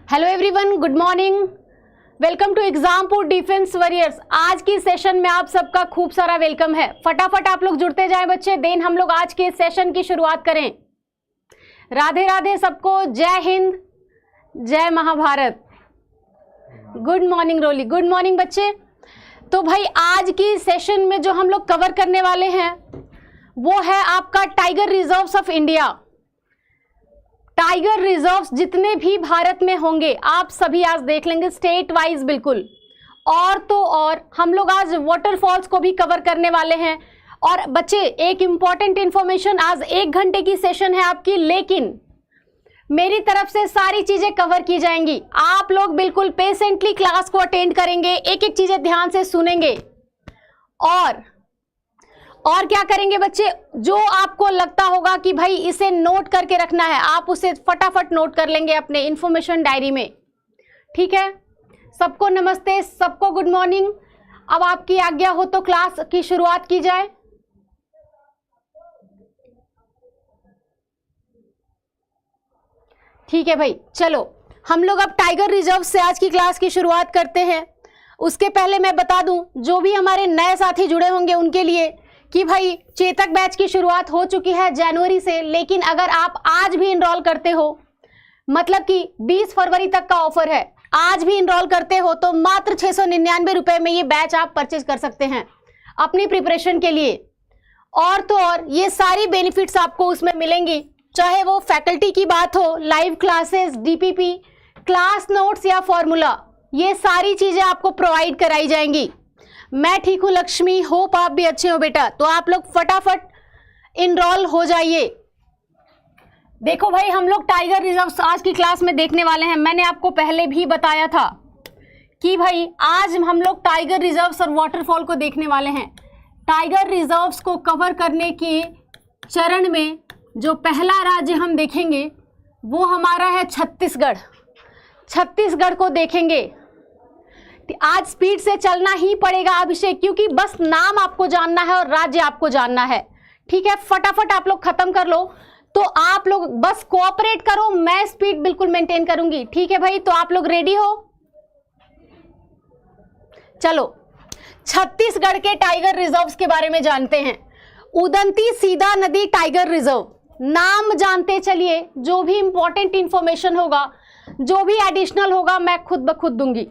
Hello everyone, good morning. Welcome to Exampur defence warriors. आज की session में आप सबका खूब सारा वेलकम है। फटाफट आप लोग जुड़ते जाएं बच्चे, देन हम लोग आज के सेशन की शुरुआत करें। राधे राधे सबको, जय हिंद, जय महाभारत। गुड मॉर्निंग रोली, गुड मॉर्निंग बच्चे। तो भाई आज की सेशन में जो हम लोग कवर करने वाले हैं वो है आपका tiger reserves of India. Tiger reserves जितने भी भारत में होंगे आप सभी आज देख लेंगे, स्टेट वाइज बिल्कुल। और तो और हम लोग आज वाटरफॉल्स को भी कवर करने वाले हैं। और बच्चे एक इंपॉर्टेंट इंफॉर्मेशन, आज 1 घंटे की सेशन है आपकी, लेकिन मेरी तरफ से सारी चीजें कवर की जाएंगी। आप लोग बिल्कुल पेशेंटली क्लास को अटेंड करेंगे, एक एक चीजें ध्यान से सुनेंगे और क्या करेंगे बच्चे, जो आपको लगता होगा कि भाई इसे नोट करके रखना है आप उसे फटाफट नोट कर लेंगे अपने इंफॉर्मेशन डायरी में। ठीक है, सबको नमस्ते, सबको गुड मॉर्निंग। अब आपकी आज्ञा हो तो क्लास की शुरुआत की जाए। ठीक है भाई, चलो हम लोग अब टाइगर रिजर्व से आज की क्लास की शुरुआत करते हैं। उसके पहले मैं बता दूं जो भी हमारे नए साथी जुड़े होंगे उनके लिए कि भाई चेतक बैच की शुरुआत हो चुकी है जनवरी से, लेकिन अगर आप आज भी इनरोल करते हो, मतलब कि 20 फरवरी तक का ऑफर है, आज भी इनरोल करते हो तो मात्र 699 रुपए में ये बैच आप परचेज कर सकते हैं अपनी प्रिपरेशन के लिए। और तो और ये सारी बेनिफिट्स आपको उसमें मिलेंगी, चाहे वो फैकल्टी की बात हो, live classes, DPP, class notes या फॉर्मूला, ये सारी चीजें आपको प्रोवाइड कराई जाएंगी। मैं ठीक हूँ लक्ष्मी, होप आप भी अच्छे हो बेटा। तो आप लोग फटाफट इनरोल हो जाइए। देखो भाई, हम लोग टाइगर रिजर्व्स आज की क्लास में देखने वाले हैं। मैंने आपको पहले भी बताया था कि भाई आज हम लोग टाइगर रिजर्व्स और वाटरफॉल को देखने वाले हैं। टाइगर रिजर्व्स को कवर करने के चरण में जो पहला राज्य हम देखेंगे वो हमारा है छत्तीसगढ़। छत्तीसगढ़ को देखेंगे। आज स्पीड से चलना ही पड़ेगा अभिषेक, क्योंकि बस नाम आपको जानना है और राज्य आपको जानना है। ठीक है, फटाफट आप लोग खत्म कर लो। तो आप लोग बस कोऑपरेट करो, मैं स्पीड बिल्कुल मेंटेन करूंगी। ठीक है भाई, तो आप लोग रेडी हो? चलो छत्तीसगढ़ के टाइगर रिजर्व्स के बारे में जानते हैं। उदंती सीधा नदी टाइगर रिजर्व, नाम जानते चलिए। जो भी इंपॉर्टेंट इंफॉर्मेशन होगा, जो भी एडिशनल होगा, मैं खुद ब खुद दूंगी।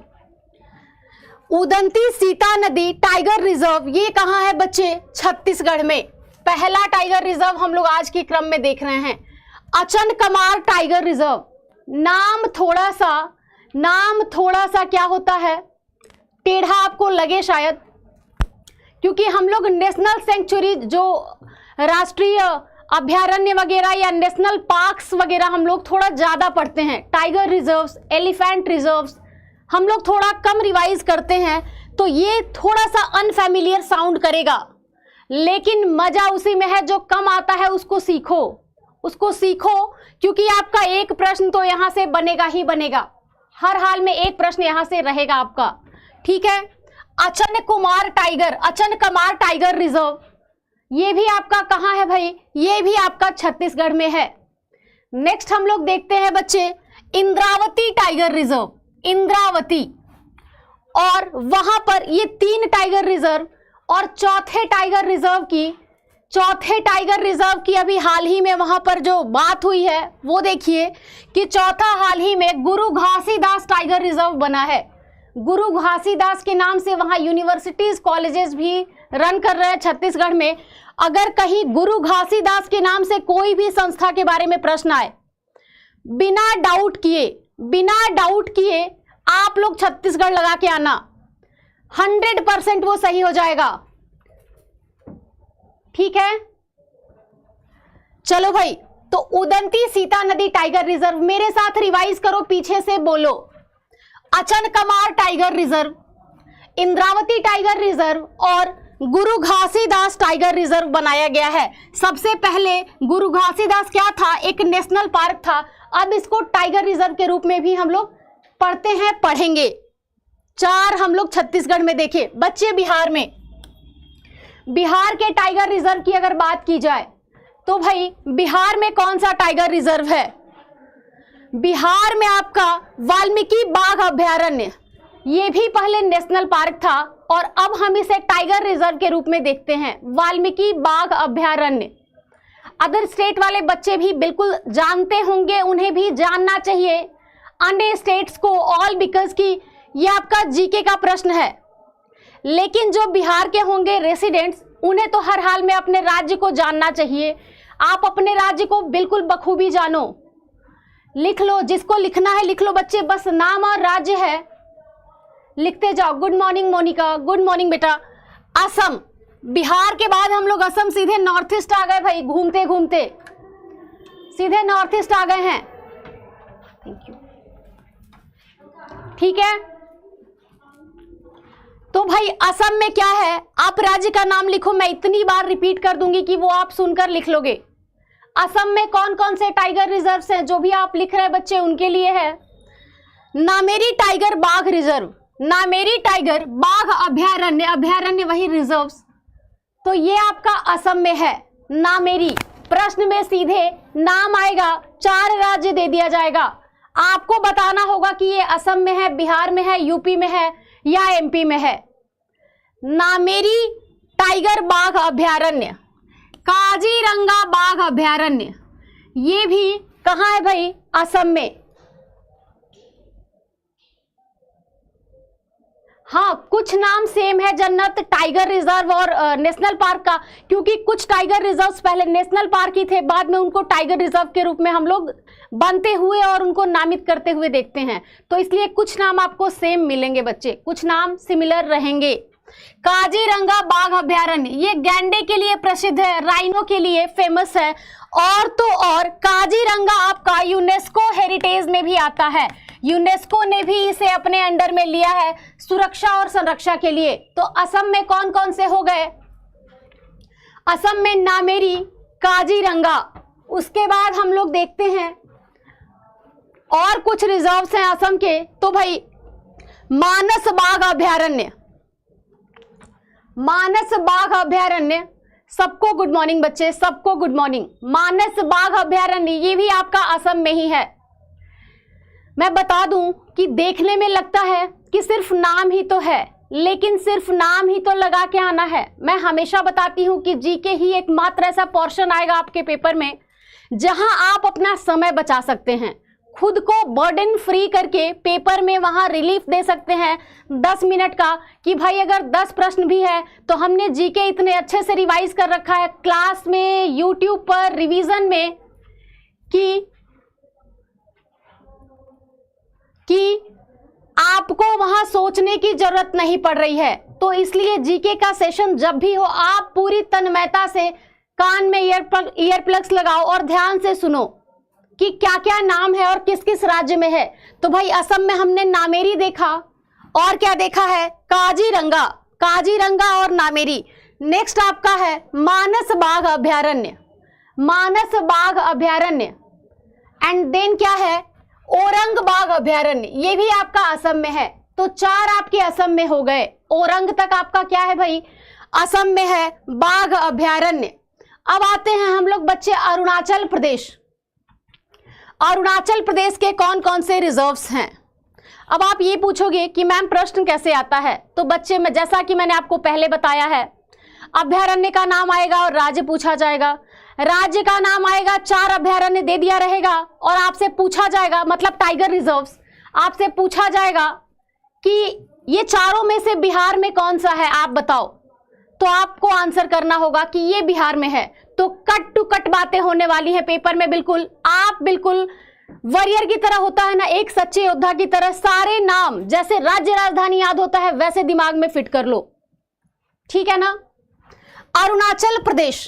उदंती सीता नदी टाइगर रिजर्व ये कहाँ है बच्चे? छत्तीसगढ़ में। पहला टाइगर रिजर्व हम लोग आज के क्रम में देख रहे हैं, अचनकमार टाइगर रिजर्व। नाम थोड़ा सा क्या होता है, टेढ़ा आपको लगे शायद, क्योंकि हम लोग नेशनल सेंचुरी, जो राष्ट्रीय अभयारण्य वगैरह या नेशनल पार्क्स वगैरह हम लोग थोड़ा ज्यादा पढ़ते हैं। टाइगर रिजर्व्स, एलिफेंट रिजर्व्स हम लोग थोड़ा कम रिवाइज करते हैं, तो ये थोड़ा सा अनफैमिलियर साउंड करेगा, लेकिन मजा उसी में है जो कम आता है उसको सीखो, क्योंकि आपका एक प्रश्न तो यहां से बनेगा ही बनेगा। हर हाल में एक प्रश्न यहां से रहेगा आपका। ठीक है, अचनकमार टाइगर रिजर्व ये भी आपका कहां है भाई? ये भी आपका छत्तीसगढ़ में है। नेक्स्ट हम लोग देखते हैं बच्चे इंद्रावती टाइगर रिजर्व। इंद्रावती, और वहां पर ये 3 टाइगर रिजर्व, और चौथे टाइगर रिजर्व की अभी हाल ही में वहां पर जो बात हुई है वो देखिए कि चौथा हाल ही में गुरु घासीदास टाइगर रिजर्व बना है। गुरु घासीदास के नाम से वहां यूनिवर्सिटीज, कॉलेजेस भी रन कर रहे हैं छत्तीसगढ़ में। अगर कहीं गुरु घासीदास के नाम से कोई भी संस्था के बारे में प्रश्न आए, बिना डाउट किए आप लोग छत्तीसगढ़ लगा के आना, 100% वो सही हो जाएगा। ठीक है, चलो भाई। तो उदंती सीता नदी टाइगर रिजर्व, मेरे साथ रिवाइज करो, पीछे से बोलो। Achanakmar tiger reserve, Indravati tiger reserve और गुरु घासीदास टाइगर रिजर्व बनाया गया है। सबसे पहले गुरु घासीदास क्या था? एक नेशनल पार्क था। अब इसको टाइगर रिजर्व के रूप में भी हम लोग पढ़ेंगे। 4 हम लोग छत्तीसगढ़ में देखे बच्चे। बिहार के टाइगर रिजर्व की अगर बात की जाए तो भाई बिहार में कौन सा टाइगर रिजर्व है? बिहार में आपका वाल्मीकि बाघ अभयारण्य, ये भी पहले नेशनल पार्क था और अब हम इसे टाइगर रिजर्व के रूप में देखते हैं, वाल्मीकि बाघ अभयारण्य। अदर स्टेट वाले बच्चे भी बिल्कुल जानते होंगे, उन्हें भी जानना चाहिए अन्य स्टेट्स को, ऑल बिकॉज कि ये आपका जीके का प्रश्न है। लेकिन जो बिहार के होंगे रेसिडेंट्स, उन्हें तो हर हाल में अपने राज्य को जानना चाहिए। आप अपने राज्य को बिल्कुल बखूबी जानो, लिख लो, जिसको लिखना है लिख लो बच्चे, बस नाम और राज्य है, लिखते जाओ। Good morning Monica, good morning बेटा। असम, बिहार के बाद हम लोग असम सीधे नॉर्थ ईस्ट आ गए भाई, घूमते घूमते सीधे नॉर्थ ईस्ट आ गए हैं। Thank you. ठीक है, तो भाई असम में क्या है, आप राज्य का नाम लिखो, मैं इतनी बार रिपीट कर दूंगी कि वो आप सुनकर लिख लोगे। असम में कौन कौन से टाइगर रिजर्व्स हैं, जो भी आप लिख रहे हैं बच्चे उनके लिए है। नामेरी टाइगर बाघ रिजर्व, नामेरी टाइगर बाघ अभयारण्य, अभयारण्य वही रिजर्व्स, तो ये आपका असम में है नामेरी। प्रश्न में सीधे नाम आएगा, 4 राज्य दे दिया जाएगा, आपको बताना होगा कि ये असम में है, बिहार में है, यूपी में है या एमपी में है। नामेरी टाइगर बाघ अभयारण्य, काजीरंगा बाघ अभयारण्य, ये भी कहाँ है भाई, असम में। हाँ, कुछ नाम सेम है जन्नत, टाइगर रिजर्व और नेशनल पार्क का, क्योंकि कुछ टाइगर रिजर्व्स पहले नेशनल पार्क ही थे, बाद में उनको टाइगर रिजर्व के रूप में हम लोग बनते हुए और उनको नामित करते हुए देखते हैं, तो इसलिए कुछ नाम आपको सेम मिलेंगे बच्चे, कुछ नाम सिमिलर रहेंगे। काजीरंगा बाघ अभयारण्य, ये गैंडे के लिए प्रसिद्ध है, राइनो के लिए फेमस है, और तो और काजीरंगा आपका यूनेस्को हेरिटेज में भी आता है, यूनेस्को ने भी इसे अपने अंडर में लिया है सुरक्षा और संरक्षा के लिए। तो असम में कौन कौन से हो गए, असम में नामेरी, काजीरंगा, उसके बाद हम लोग देखते हैं और कुछ रिजर्व्स हैं असम के, तो भाई मानस बाघ अभयारण्य, मानस बाघ अभयारण्य, सबको गुड मॉर्निंग बच्चे, सबको गुड मॉर्निंग। मानस बाघ अभयारण्य ये भी आपका असम में ही है। मैं बता दूं कि देखने में लगता है कि सिर्फ नाम ही तो है, लेकिन सिर्फ नाम ही तो लगा के आना है। मैं हमेशा बताती हूं कि जीके ही एकमात्र ऐसा पोर्शन आएगा आपके पेपर में जहां आप अपना समय बचा सकते हैं, खुद को बर्डन फ्री करके पेपर में वहां रिलीफ दे सकते हैं 10 मिनट का, कि भाई अगर 10 प्रश्न भी है तो हमने जीके इतने अच्छे से रिवाइज कर रखा है क्लास में, यूट्यूब पर, रिवीजन में, कि आपको वहां सोचने की जरूरत नहीं पड़ रही है। तो इसलिए जीके का सेशन जब भी हो आप पूरी तन्मयता से कान में ईयरप्लग्स लगाओ और ध्यान से सुनो कि क्या क्या नाम है और किस किस राज्य में है। तो भाई असम में हमने नामेरी देखा, और क्या देखा है, काजीरंगा, काजीरंगा और नामेरी। नेक्स्ट आपका है मानस बाघ अभयारण्य, मानस बाघ अभयारण्य, एंड देन क्या है, औरंग बाघ अभयारण्य, ये भी आपका असम में है। तो 4 आपके असम में हो गए, औरंग तक आपका क्या है भाई, असम में है बाघ अभयारण्य। अब आते हैं हम लोग बच्चे अरुणाचल प्रदेश। अरुणाचल प्रदेश के कौन कौन से रिजर्व्स हैं। अब आप ये पूछोगे कि मैम प्रश्न कैसे आता है, तो बच्चे में जैसा कि मैंने आपको पहले बताया है, अभयारण्य का नाम आएगा और राज्य पूछा जाएगा, राज्य का नाम आएगा, 4 अभयारण्य दे दिया रहेगा और आपसे पूछा जाएगा, मतलब टाइगर रिजर्व्स, आपसे पूछा जाएगा कि ये चारों में से बिहार में कौन सा है आप बताओ, तो आपको आंसर करना होगा कि ये बिहार में है। तो कट टू कट बातें होने वाली हैं पेपर में, बिल्कुल आप बिल्कुल वॉरियर की तरह होता है ना, एक सच्चे योद्धा की तरह सारे नाम जैसे राज्य राजधानी याद होता है वैसे दिमाग में फिट कर लो, ठीक है ना। अरुणाचल प्रदेश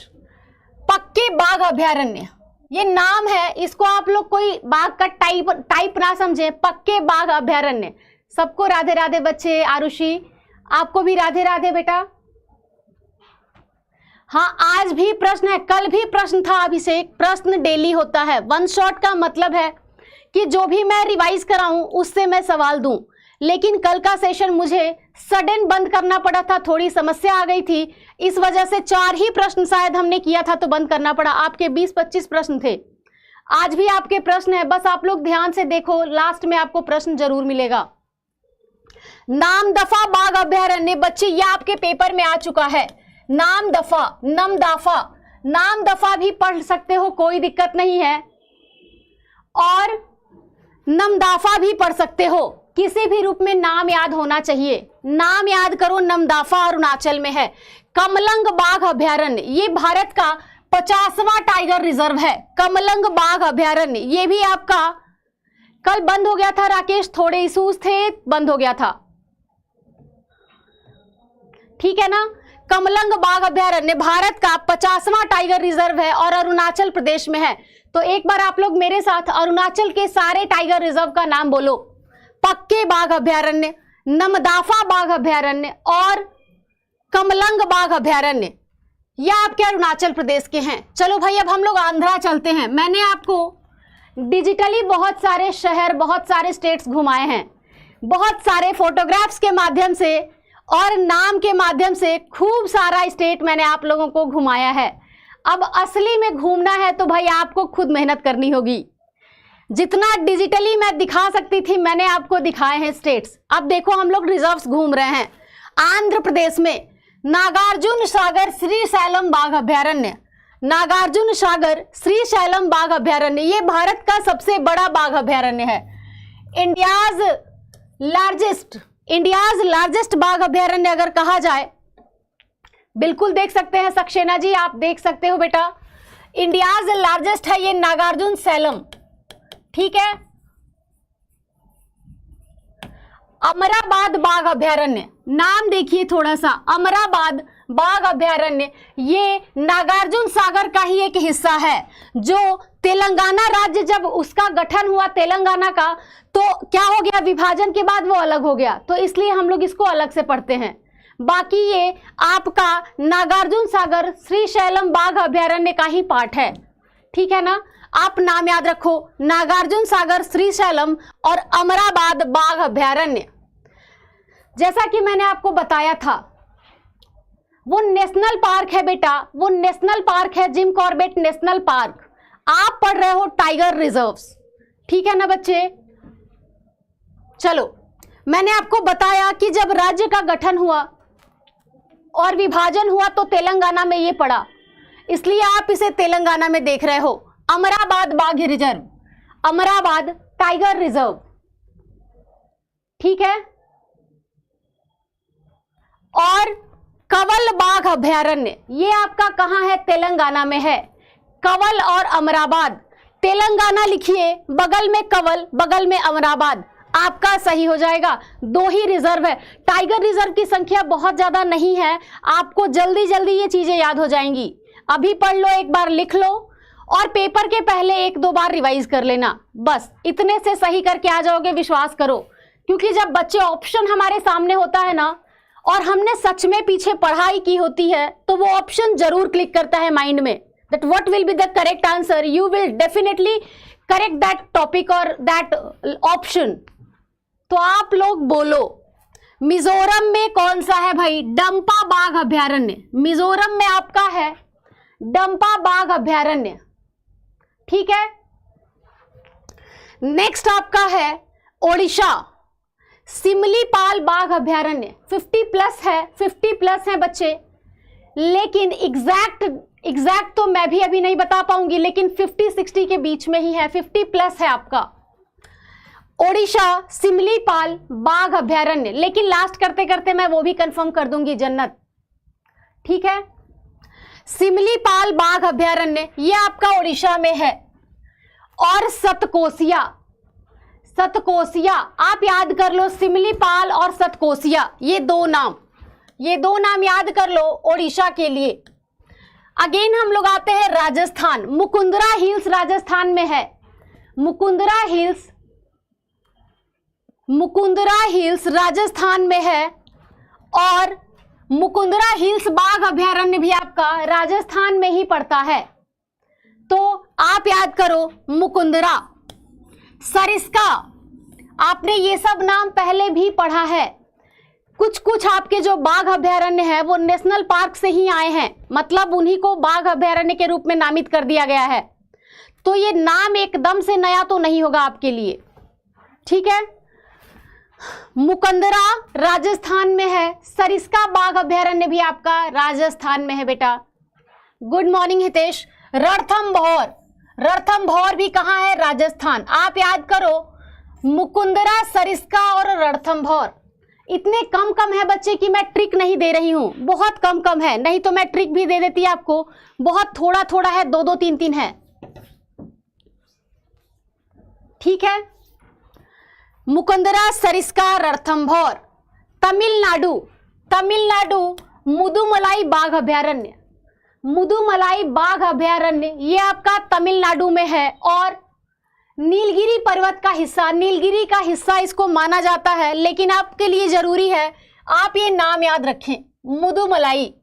पक्के बाघ अभयारण्य, ये नाम है, इसको आप लोग कोई बाघ का टाइप ना समझे, पक्के बाघ अभयारण्य। सबको राधे राधे बच्चे, आरुषि आपको भी राधे राधे बेटा। हाँ, आज भी प्रश्न है, कल भी प्रश्न था अभिषेक, प्रश्न डेली होता है। 1 शॉट का मतलब है कि जो भी मैं रिवाइज कराऊं उससे मैं सवाल दूं, लेकिन कल का सेशन मुझे सडन बंद करना पड़ा था, थोड़ी समस्या आ गई थी, इस वजह से 4 ही प्रश्न शायद हमने किया था तो बंद करना पड़ा। आपके 20-25 प्रश्न थे, आज भी आपके प्रश्न है, बस आप लोग ध्यान से देखो, लास्ट में आपको प्रश्न जरूर मिलेगा। नामदफा बाघ अभयारण्य बच्चे, ये आपके पेपर में आ चुका है। नामदफा, नमदाफा, नामदफा भी पढ़ सकते हो, कोई दिक्कत नहीं है, और नमदाफा भी पढ़ सकते हो। किसी भी रूप में नाम याद होना चाहिए। नाम याद करो, नमदाफा अरुणाचल में है। कमलंग बाघ अभयारण्य, ये भारत का 50वां टाइगर रिजर्व है। कमलंग बाघ अभयारण्य, ये भी आपका कल बंद हो गया था राकेश, थोड़े इश्यूज थे, बंद हो गया था, ठीक है ना। कमलंग बाघ अभयारण्य भारत का 50वां टाइगर रिजर्व है और अरुणाचल प्रदेश में है। तो एक बार आप लोग मेरे साथ अरुणाचल के सारे टाइगर रिजर्व का नाम बोलो। पक्के बाघ अभयारण्य, नमदाफा बाघ अभयारण्य और कमलंग बाघ अभयारण्य, ये आपके अरुणाचल प्रदेश के हैं। चलो भाई, अब हम लोग आंध्रा चलते हैं। मैंने आपको डिजिटली बहुत सारे शहर, बहुत सारे स्टेट्स घुमाए हैं, बहुत सारे फोटोग्राफ्स के माध्यम से और नाम के माध्यम से खूब सारा स्टेट मैंने आप लोगों को घुमाया है। अब असली में घूमना है तो भाई आपको खुद मेहनत करनी होगी। जितना डिजिटली मैं दिखा सकती थी मैंने आपको दिखाए हैं स्टेट्स। अब देखो, हम लोग रिजर्व्स घूम रहे हैं। आंध्र प्रदेश में नागार्जुन सागर श्रीशैलम बाघ अभयारण्य, नागार्जुन सागर श्रीशैलम बाघ अभयारण्य, ये भारत का सबसे बड़ा बाघ अभयारण्य है। इंडियाज लार्जेस्ट बाघ अभयारण्य अगर कहा जाए, बिल्कुल देख सकते हैं सक्सेना जी, आप देख सकते हो बेटा, इंडियाज लार्जेस्ट है ये नागार्जुन सैलम, ठीक है। अमराबाद बाघ अभयारण्य, नाम देखिए थोड़ा सा, अमराबाद बाघ अभयारण्य, ये नागार्जुन सागर का ही एक हिस्सा है। जो तेलंगाना राज्य जब उसका गठन हुआ तेलंगाना का, तो क्या हो गया, विभाजन के बाद वो अलग हो गया, तो इसलिए हम लोग इसको अलग से पढ़ते हैं। बाकी ये आपका नागार्जुन सागर श्रीशैलम बाघ अभयारण्य का ही पार्ट है, ठीक है ना। आप नाम याद रखो, नागार्जुन सागर श्रीशैलम और अमराबाद बाघ अभयारण्य। जैसा कि मैंने आपको बताया था, वो नेशनल पार्क है बेटा, वो नेशनल पार्क है, जिम कॉर्बेट नेशनल पार्क। आप पढ़ रहे हो टाइगर रिजर्व्स, ठीक है ना बच्चे। चलो, मैंने आपको बताया कि जब राज्य का गठन हुआ और विभाजन हुआ तो तेलंगाना में ये पड़ा, इसलिए आप इसे तेलंगाना में देख रहे हो। अमराबाद बाघ रिजर्व, अमराबाद टाइगर रिजर्व, ठीक है। और कवल बाघ अभयारण्य, ये आपका कहां है, तेलंगाना में है। कवल और अमराबाद, तेलंगाना लिखिए, बगल में कवल, बगल में अमराबाद, आपका सही हो जाएगा। 2 ही रिजर्व है। टाइगर रिजर्व की संख्या बहुत ज्यादा नहीं है, आपको जल्दी जल्दी ये चीजें याद हो जाएंगी। अभी पढ़ लो, एक बार लिख लो और पेपर के पहले 1-2 बार रिवाइज कर लेना, बस इतने से सही करके आ जाओगे, विश्वास करो। क्योंकि जब बच्चे ऑप्शन हमारे सामने होता है ना, और हमने सच में पीछे पढ़ाई की होती है, तो वो ऑप्शन जरूर क्लिक करता है माइंड में, that what will be the correct answer, you will definitely correct that topic और दैट ऑप्शन। तो आप लोग बोलो, मिजोरम में कौन सा है भाई, डंपा बाघ अभयारण्य। मिजोरम में आपका है डंपा बाघ अभयारण्य, ठीक है। नेक्स्ट आपका है ओडिशा, सिमलीपाल बाघ अभयारण्य। 50 प्लस है बच्चे, लेकिन एग्जैक्ट तो मैं भी अभी नहीं बता पाऊंगी, लेकिन 50-60 के बीच में ही है, 50 प्लस है आपका ओडिशा सिमलीपाल बाघ अभयारण्य। लेकिन लास्ट करते करते मैं वो भी कंफर्म कर दूंगी जन्नत, ठीक है। सिमलीपाल बाघ अभयारण्य ये आपका ओडिशा में है। और सतकोसिया, सतकोसिया आप याद कर लो, सिमलीपाल और सतकोसिया, ये दो नाम याद कर लो ओडिशा के लिए। अगेन हम लोग आते हैं राजस्थान, मुकुंदरा हिल्स राजस्थान में है। मुकुंदरा हिल्स राजस्थान में है, और मुकुंदरा हिल्स बाघ अभयारण्य भी आपका राजस्थान में ही पड़ता है। तो आप याद करो मुकुंदरा, सरिस्का, आपने ये सब नाम पहले भी पढ़ा है। कुछ आपके जो बाघ अभयारण्य है वो नेशनल पार्क से ही आए हैं, मतलब उन्हीं को बाघ अभयारण्य के रूप में नामित कर दिया गया है। तो ये नाम एकदम से नया तो नहीं होगा आपके लिए, ठीक है। मुकंदरा राजस्थान में है, सरिस्का बाघ अभयारण्य भी आपका राजस्थान में है बेटा। Good morning Hitesh. रणथंभौर भी कहाँ है? राजस्थान। आप याद करो, मुकुंदरा, सरिस्का और रणथंभौर इतने कम है बच्चे कि मैं ट्रिक नहीं दे रही हूं, बहुत कम है, नहीं तो मैं ट्रिक भी दे देती आपको। बहुत थोड़ा है, 2 3 है, ठीक है। मुकुंदरा, सरिस्का, रणथंभौर। तमिलनाडु मुदुमलाई बाघ अभयारण्य। मुदुमलाई बाघ अभयारण्य ये आपका तमिलनाडु में है और नीलगिरी पर्वत का हिस्सा, नीलगिरी का हिस्सा इसको माना जाता है, लेकिन आपके लिए जरूरी है आप ये नाम याद रखें, मुदुमलाई।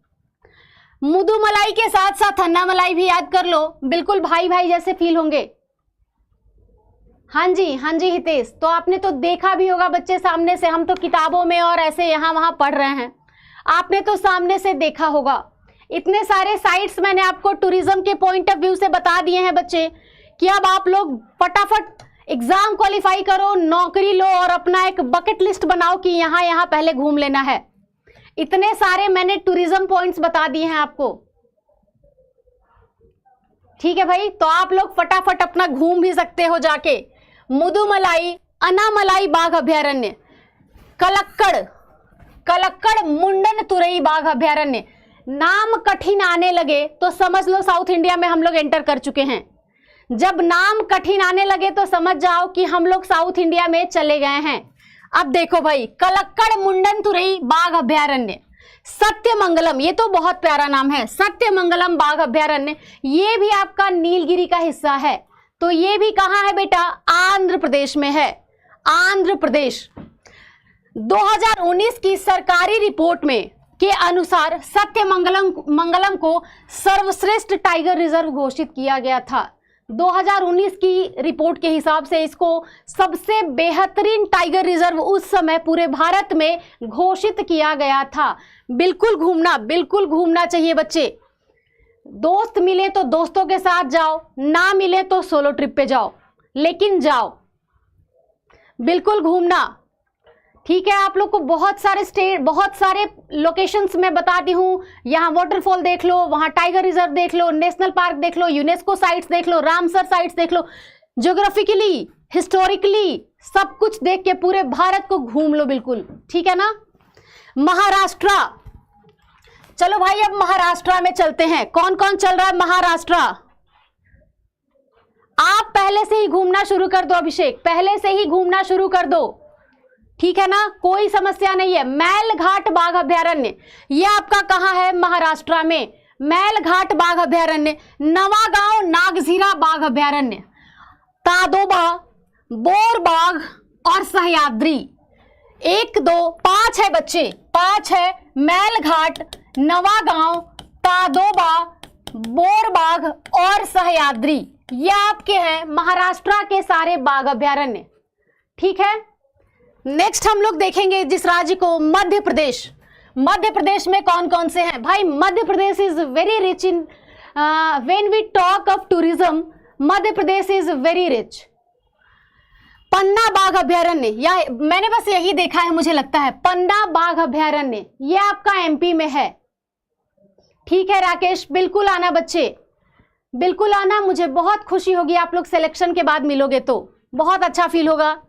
मुदुमलाई के साथ साथ अन्नामलाई भी याद कर लो, बिल्कुल भाई भाई जैसे फील होंगे। हाँ जी हितेश, तो आपने तो देखा भी होगा बच्चे सामने से, हम तो किताबों में और ऐसे यहाँ वहाँ पढ़ रहे हैं, आपने तो सामने से देखा होगा। इतने सारे साइट्स मैंने आपको टूरिज्म के पॉइंट ऑफ व्यू से बता दिए हैं बच्चे कि अब आप लोग फटाफट एग्जाम क्वालिफाई करो, नौकरी लो और अपना एक बकेट लिस्ट बनाओ कि यहाँ पहले घूम लेना है। इतने सारे मैंने टूरिज्म पॉइंट्स बता दिए हैं आपको, ठीक है भाई। तो आप लोग फटाफट अपना घूम भी सकते हो जाके। मुदुमलाई, अन्नामलाई बाघ अभयारण्य, कलक्कड़ मुंडन तुरई बाघ अभयारण्य। नाम कठिन आने लगे तो समझ लो साउथ इंडिया में हम लोग एंटर कर चुके हैं। जब नाम कठिन आने लगे तो समझ जाओ कि हम लोग साउथ इंडिया में चले गए हैं। अब देखो भाई, कलक्कड़ मुंडन तुरई बाघ अभयारण्य। सत्यमंगलम, ये तो बहुत प्यारा नाम है, सत्यमंगलम बाघ अभयारण्य, ये भी आपका नीलगिरी का हिस्सा है। तो ये भी कहाँ है बेटा? आंध्र प्रदेश में है, आंध्र प्रदेश। 2019 की सरकारी रिपोर्ट में के अनुसार सत्यमंगलम को सर्वश्रेष्ठ टाइगर रिजर्व घोषित किया गया था। 2019 की रिपोर्ट के हिसाब से इसको सबसे बेहतरीन टाइगर रिजर्व उस समय पूरे भारत में घोषित किया गया था। बिल्कुल घूमना चाहिए बच्चे। दोस्त मिले तो दोस्तों के साथ जाओ, ना मिले तो सोलो ट्रिप पे जाओ, लेकिन जाओ, बिल्कुल घूमना, ठीक है। आप लोग को बहुत सारे लोकेशंस में बताती हूँ। यहाँ वाटरफॉल देख लो, वहाँ टाइगर रिजर्व देख लो, नेशनल पार्क देख लो, यूनेस्को साइट्स देख लो, रामसर साइट्स देख लो, ज्योग्राफिकली, हिस्टोरिकली सब कुछ देख के पूरे भारत को घूम लो, बिल्कुल ठीक है ना। महाराष्ट्र, चलो भाई अब महाराष्ट्र में चलते हैं। कौन कौन चल रहा है महाराष्ट्र? आप पहले से ही घूमना शुरू कर दो अभिषेक, पहले से ही घूमना शुरू कर दो, ठीक है ना, कोई समस्या नहीं है। मैलघाट बाघ अभयारण्य ये आपका कहाँ है? महाराष्ट्र में मैलघाट बाघ अभयारण्य। नवागांव नागझीरा बाघ अभयारण्य, तादोबा, बोरबाग और सह्याद्री। 1 2 5 है बच्चे, 5 है। मैलघाट, नवागांव, तादोबा, बोरबाग और सह्याद्री, ये आपके हैं महाराष्ट्र के सारे बाघ अभयारण्य, ठीक है। नेक्स्ट हम लोग देखेंगे जिस राज्य को, मध्य प्रदेश। मध्य प्रदेश में कौन कौन से हैं भाई? Madhya Pradesh is very rich in, when we talk of tourism, Madhya Pradesh is very rich. Panna बाघ अभयारण्य, या मैंने बस यही देखा है मुझे लगता है, पन्ना बाघ अभयारण्य ये आपका एमपी में है, ठीक है राकेश। बिल्कुल आना बच्चे, बिल्कुल आना, मुझे बहुत खुशी होगी आप लोग सिलेक्शन के बाद मिलोगे तो बहुत अच्छा फील होगा,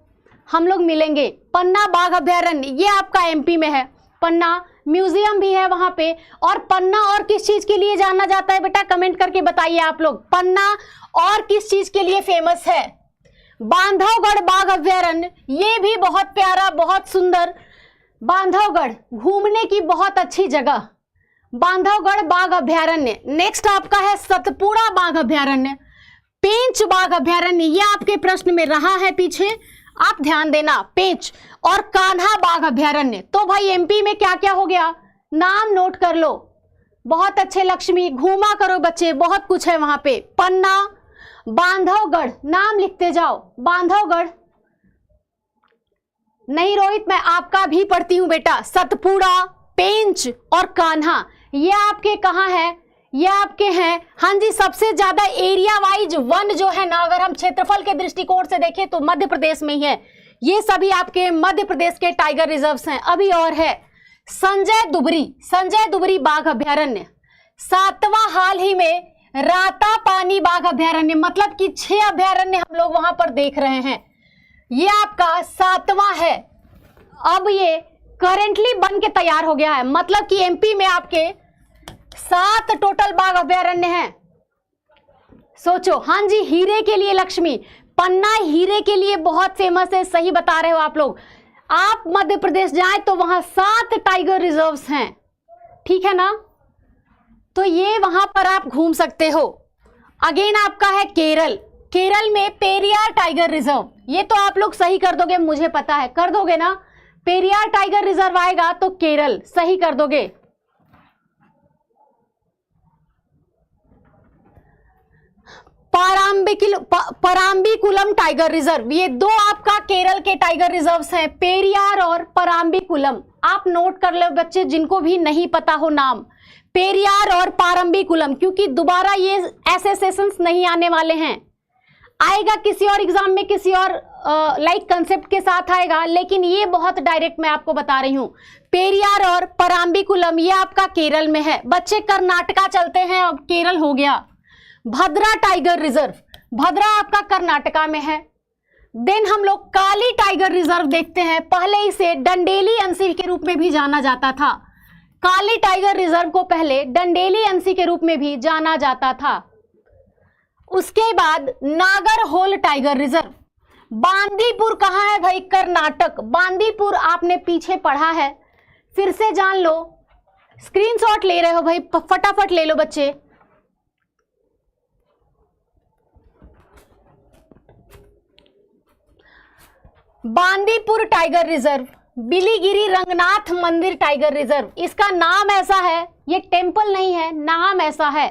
हम लोग मिलेंगे। पन्ना बाघ अभयारण्य ये आपका एमपी में है। पन्ना म्यूजियम भी है वहां पे। और पन्ना और किस चीज के लिए जाना जाता है बेटा? कमेंट करके बताइए आप लोग, पन्ना और किस चीज के लिए फेमस है? बांधवगढ़ बाघ अभयारण्य ये भी बहुत प्यारा, बहुत सुंदर। बांधवगढ़ घूमने की बहुत अच्छी जगह, बांधवगढ़ बाघ अभयारण्य। नेक्स्ट आपका है सतपुड़ा बाघ अभयारण्य, पेंच बाघ अभयारण्य ये आपके प्रश्न में रहा है पीछे, आप ध्यान देना, पेंच। और कान्हा बाघ अभयारण्य। तो भाई एमपी में क्या क्या हो गया, नाम नोट कर लो। बहुत अच्छे लक्ष्मी, घूमा करो बच्चे, बहुत कुछ है वहां पे। पन्ना, बांधवगढ़, नाम लिखते जाओ, बांधवगढ़। नहीं रोहित, मैं आपका भी पढ़ती हूं बेटा। सतपुड़ा, पेंच और कान्हा ये आपके कहाँ है? ये आपके हैं, हाँ जी, सबसे ज्यादा एरिया वाइज वन जो है ना, अगर हम क्षेत्रफल के दृष्टिकोण से देखें तो मध्य प्रदेश में ही है। ये सभी आपके मध्य प्रदेश के टाइगर रिजर्व्स हैं। अभी और है संजय दुबरी बाघ अभ्यारण्य, 7वां हाल ही में रातापानी बाघ अभ्यारण्य, मतलब कि 6 अभ्यारण्य हम लोग वहां पर देख रहे हैं। ये आपका 7वां है। अब ये करेंटली बन के तैयार हो गया है, मतलब कि एमपी में आपके 7 टोटल बाघ अभ्यारण्य हैं। सोचो, हाँ जी, हीरे के लिए लक्ष्मी, पन्ना हीरे के लिए बहुत फेमस है, सही बता रहे हो आप लोग। आप मध्य प्रदेश जाएं तो वहां 7 टाइगर रिजर्व्स हैं, ठीक है ना, तो ये वहां पर आप घूम सकते हो। अगेन आपका है केरल में पेरियार टाइगर रिजर्व, ये तो आप लोग सही कर दोगे, मुझे पता है, कर दोगे ना। पेरियार टाइगर रिजर्व आएगा तो केरल सही कर दोगे। पराम्बीकुलम टाइगर रिजर्व, ये 2 आपका केरल के टाइगर रिजर्व्स हैं, पेरियार और पराम्बीकुलम। आप नोट कर लो बच्चे, जिनको भी नहीं पता हो नाम, पेरियार और पराम्बीकुलम, क्योंकि दोबारा ये ऐसे सेशंस नहीं आने वाले हैं। आएगा किसी और एग्जाम में, किसी और लाइक कंसेप्ट के साथ आएगा, लेकिन ये बहुत डायरेक्ट मैं आपको बता रही हूं। पेरियार और पराम्बीकुलम ये आपका केरल में है। बच्चे कर्नाटका चलते हैं, अब केरल हो गया। भद्रा टाइगर रिजर्व, भद्रा आपका कर्नाटका में है। देन हम लोग काली टाइगर रिजर्व देखते हैं, पहले इसे डंडेली अंसी के रूप में भी जाना जाता था। काली टाइगर रिजर्व को पहले डंडेली अंसी के रूप में भी जाना जाता था। उसके बाद नागरहोल टाइगर रिजर्व, बांदीपुर कहाँ है भाई? कर्नाटक। बांदीपुर आपने पीछे पढ़ा है, फिर से जान लो। स्क्रीनशॉट ले रहे हो भाई, फटाफट ले लो बच्चे। बांदीपुर टाइगर रिजर्व, बिलीगिरी रंगनाथ मंदिर टाइगर रिजर्व, इसका नाम ऐसा है, ये टेंपल नहीं है, नाम ऐसा है,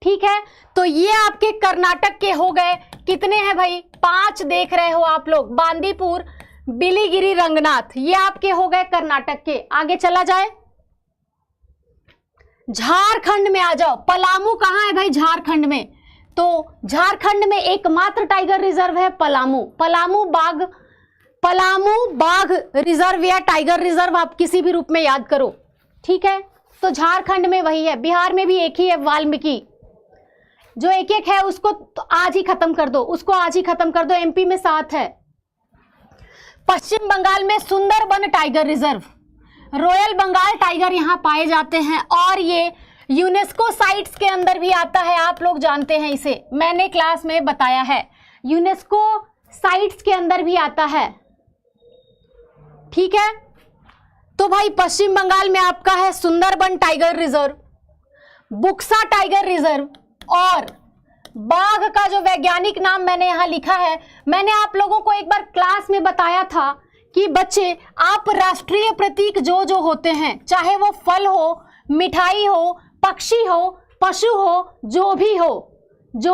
ठीक है। तो ये आपके कर्नाटक के हो गए। कितने हैं भाई? 5 देख रहे हो आप लोग। बांदीपुर, बिलीगिरी रंगनाथ, ये आपके हो गए कर्नाटक के। आगे चला जाए, झारखंड में आ जाओ। पलामू कहाँ है भाई? झारखंड में। तो झारखंड में एकमात्र टाइगर रिजर्व है पलामू। पलामू बाघ रिजर्व या टाइगर रिजर्व, आप किसी भी रूप में याद करो, ठीक है। तो झारखंड में वही है। बिहार में भी एक ही है, वाल्मीकि। जो एक है उसको तो आज ही खत्म कर दो, उसको आज ही खत्म कर दो। एमपी में 7 है। पश्चिम बंगाल में Sundarban tiger reserve, royal Bengal tiger यहां पाए जाते हैं, और ये यूनेस्को साइट्स के अंदर भी आता है। आप लोग जानते हैं इसे, मैंने क्लास में बताया है। यूनेस्को साइट्स के अंदर भी आता है, ठीक है। तो भाई पश्चिम बंगाल में आपका है Sundarban tiger reserve, Buxa tiger reserve, और बाघ का जो वैज्ञानिक नाम मैंने यहां लिखा है, मैंने आप लोगों को एक बार क्लास में बताया था कि बच्चे, आप राष्ट्रीय प्रतीक जो होते हैं, चाहे वो फल हो, मिठाई हो, पक्षी हो, पशु हो, जो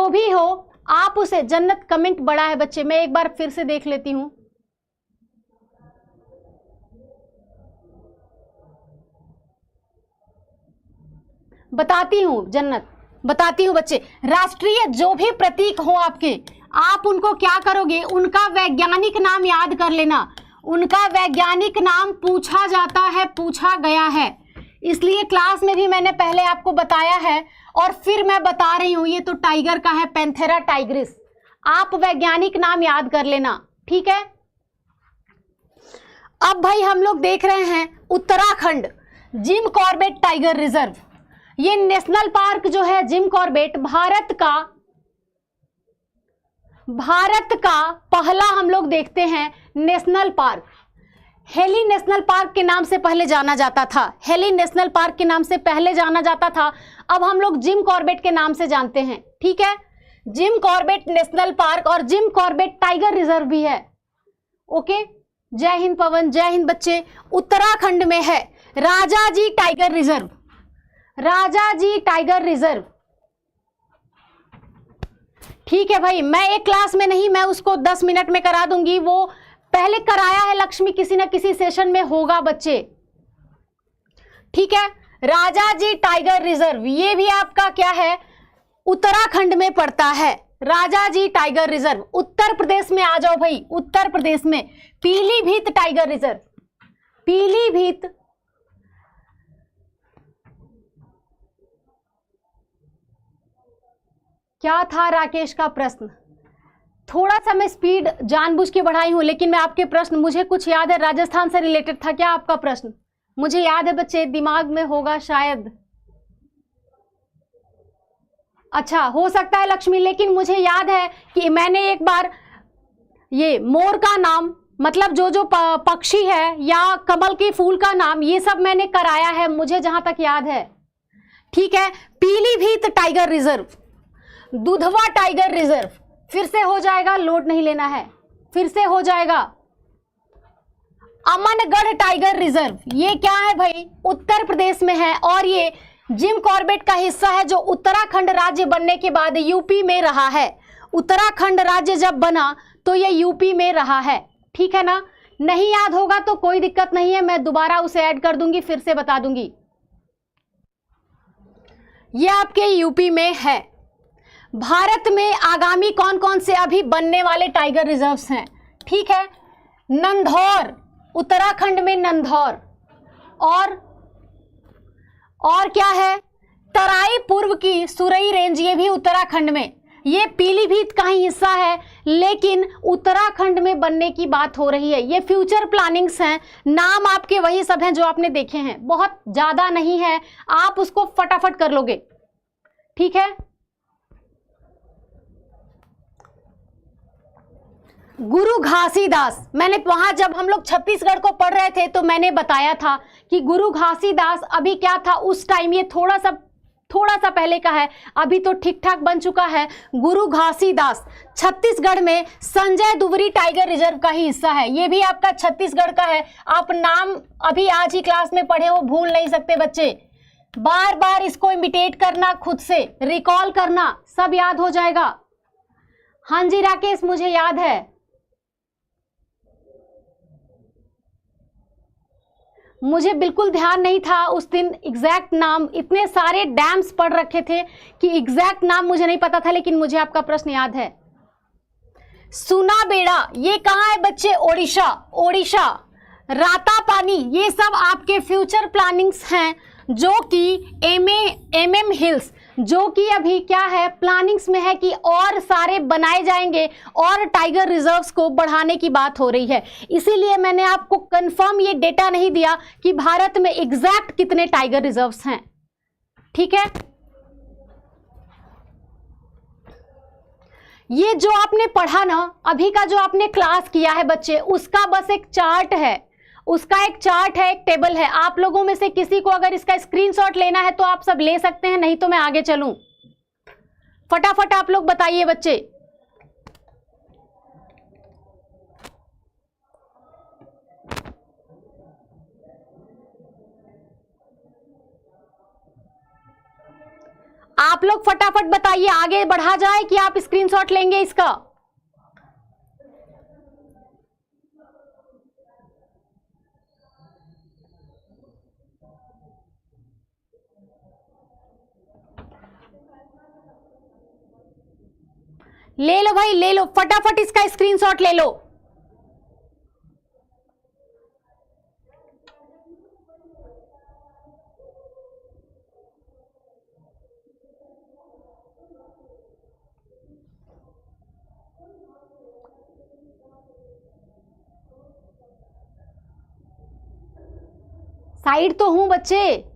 भी हो, आप उसे, जन्नत कमेंट बड़ा है बच्चे, मैं एक बार फिर से देख लेती हूं। बताती हूं जन्नत, बताती हूं बच्चे। राष्ट्रीय जो भी प्रतीक हो आपके, आप उनको क्या करोगे? उनका वैज्ञानिक नाम याद कर लेना। उनका वैज्ञानिक नाम पूछा जाता है, पूछा गया है, इसलिए क्लास में भी मैंने पहले आपको बताया है और फिर मैं बता रही हूं। ये तो टाइगर का है, पैंथेरा टाइग्रिस। आप वैज्ञानिक नाम याद कर लेना, ठीक है। अब भाई हम लोग देख रहे हैं Uttarakhand, Jim Corbett tiger reserve. ये नेशनल पार्क जो है जिम कॉर्बेट, भारत का पहला हम लोग देखते हैं national park. Heli national park के नाम से पहले जाना जाता था, हेली नेशनल पार्क के नाम से पहले जाना जाता था, अब हम लोग जिम कॉर्बेट के नाम से जानते हैं, ठीक है। जिम कॉर्बेट नेशनल पार्क और जिम कॉर्बेट टाइगर रिजर्व भी है, ओके। जय हिंद पवन, जय हिंद बच्चे। उत्तराखंड में है Rajaji tiger reserve, Rajaji tiger reserve, ठीक है भाई। मैं एक क्लास में नहीं, मैं उसको 10 मिनट में करा दूंगी, वो पहले कराया है लक्ष्मी, किसी ना किसी सेशन में होगा बच्चे, ठीक है। राजाजी टाइगर रिजर्व, ये भी आपका क्या है, उत्तराखंड में पड़ता है। राजाजी टाइगर रिजर्व उत्तर प्रदेश में, आ जाओ भाई उत्तर प्रदेश में। पीलीभीत टाइगर रिजर्व, पीलीभीत क्या था राकेश का प्रश्न? थोड़ा सा मैं स्पीड जानबूझ के बढ़ाई हूं, लेकिन मैं आपके प्रश्न, मुझे कुछ याद है, राजस्थान से रिलेटेड था क्या आपका प्रश्न? मुझे याद है बच्चे, दिमाग में होगा शायद। अच्छा हो सकता है लक्ष्मी, लेकिन मुझे याद है कि मैंने एक बार ये मोर का नाम, मतलब जो जो पक्षी है, या कमल के फूल का नाम, ये सब मैंने कराया है, मुझे जहां तक याद है। ठीक है, Pilibhit tiger reserve, Dudhwa tiger reserve, फिर से हो जाएगा, लोड नहीं लेना है, फिर से हो जाएगा। अमनगढ़ टाइगर रिजर्व, ये क्या है भाई, उत्तर प्रदेश में है, और ये जिम कॉर्बेट का हिस्सा है, जो उत्तराखंड राज्य बनने के बाद यूपी में रहा है। उत्तराखंड राज्य जब बना तो ये यूपी में रहा है, ठीक है ना? नहीं याद होगा तो कोई दिक्कत नहीं है, मैं दोबारा उसे ऐड कर दूंगी, फिर से बता दूंगी। ये आपके यूपी में है। भारत में आगामी कौन कौन से अभी बनने वाले टाइगर रिजर्व्स हैं? ठीक है, नंधौर, उत्तराखंड में नंधौर, और क्या है, तराई पूर्व की सुरई रेंज, ये भी उत्तराखंड में। ये पीलीभीत का ही हिस्सा है, लेकिन उत्तराखंड में बनने की बात हो रही है। ये फ्यूचर प्लानिंग्स हैं, नाम आपके वही सब हैं जो आपने देखे हैं, बहुत ज्यादा नहीं है, आप उसको फटाफट कर लोगे, ठीक है। गुरु घासीदास, मैंने वहां जब हम लोग छत्तीसगढ़ को पढ़ रहे थे तो मैंने बताया था कि गुरु घासीदास अभी क्या था उस टाइम, ये थोड़ा सा पहले का है, अभी तो ठीक ठाक बन चुका है। गुरु घासीदास छत्तीसगढ़ में संजय दुबरी टाइगर रिजर्व का ही हिस्सा है, ये भी आपका छत्तीसगढ़ का है। आप नाम अभी आज ही क्लास में पढ़े हो, भूल नहीं सकते बच्चे, बार बार इसको इमिटेट करना, खुद से रिकॉल करना, सब याद हो जाएगा। हाँ जी राकेश, मुझे याद है, मुझे बिल्कुल ध्यान नहीं था उस दिन एग्जैक्ट नाम, इतने सारे डैम्स पढ़ रखे थे कि एग्जैक्ट नाम मुझे नहीं पता था, लेकिन मुझे आपका प्रश्न याद है। सुनाबेड़ा, ये कहाँ है बच्चे? ओडिशा। रातापानी, ये सब आपके फ्यूचर प्लानिंग्स हैं, जो कि MM हिल्स, जो कि अभी क्या है, प्लानिंग्स में है कि और सारे बनाए जाएंगे और टाइगर रिजर्व्स को बढ़ाने की बात हो रही है। इसीलिए मैंने आपको कंफर्म ये डेटा नहीं दिया कि भारत में एग्जैक्ट कितने टाइगर रिजर्व्स हैं, ठीक है। ये जो आपने पढ़ा ना, अभी का जो आपने क्लास किया है बच्चे, उसका बस एक चार्ट है, उसका एक चार्ट है, एक टेबल है। आप लोगों में से किसी को अगर इसका स्क्रीनशॉट लेना है तो आप सब ले सकते हैं, नहीं तो मैं आगे चलूं। फटाफट आप लोग बताइए बच्चे। आप लोग फटाफट बताइए, आगे बढ़ा जाए कि आप स्क्रीनशॉट लेंगे इसका? ले लो भाई, ले लो फटाफट, इसका स्क्रीनशॉट ले लो। साइड तो हूं बच्चे।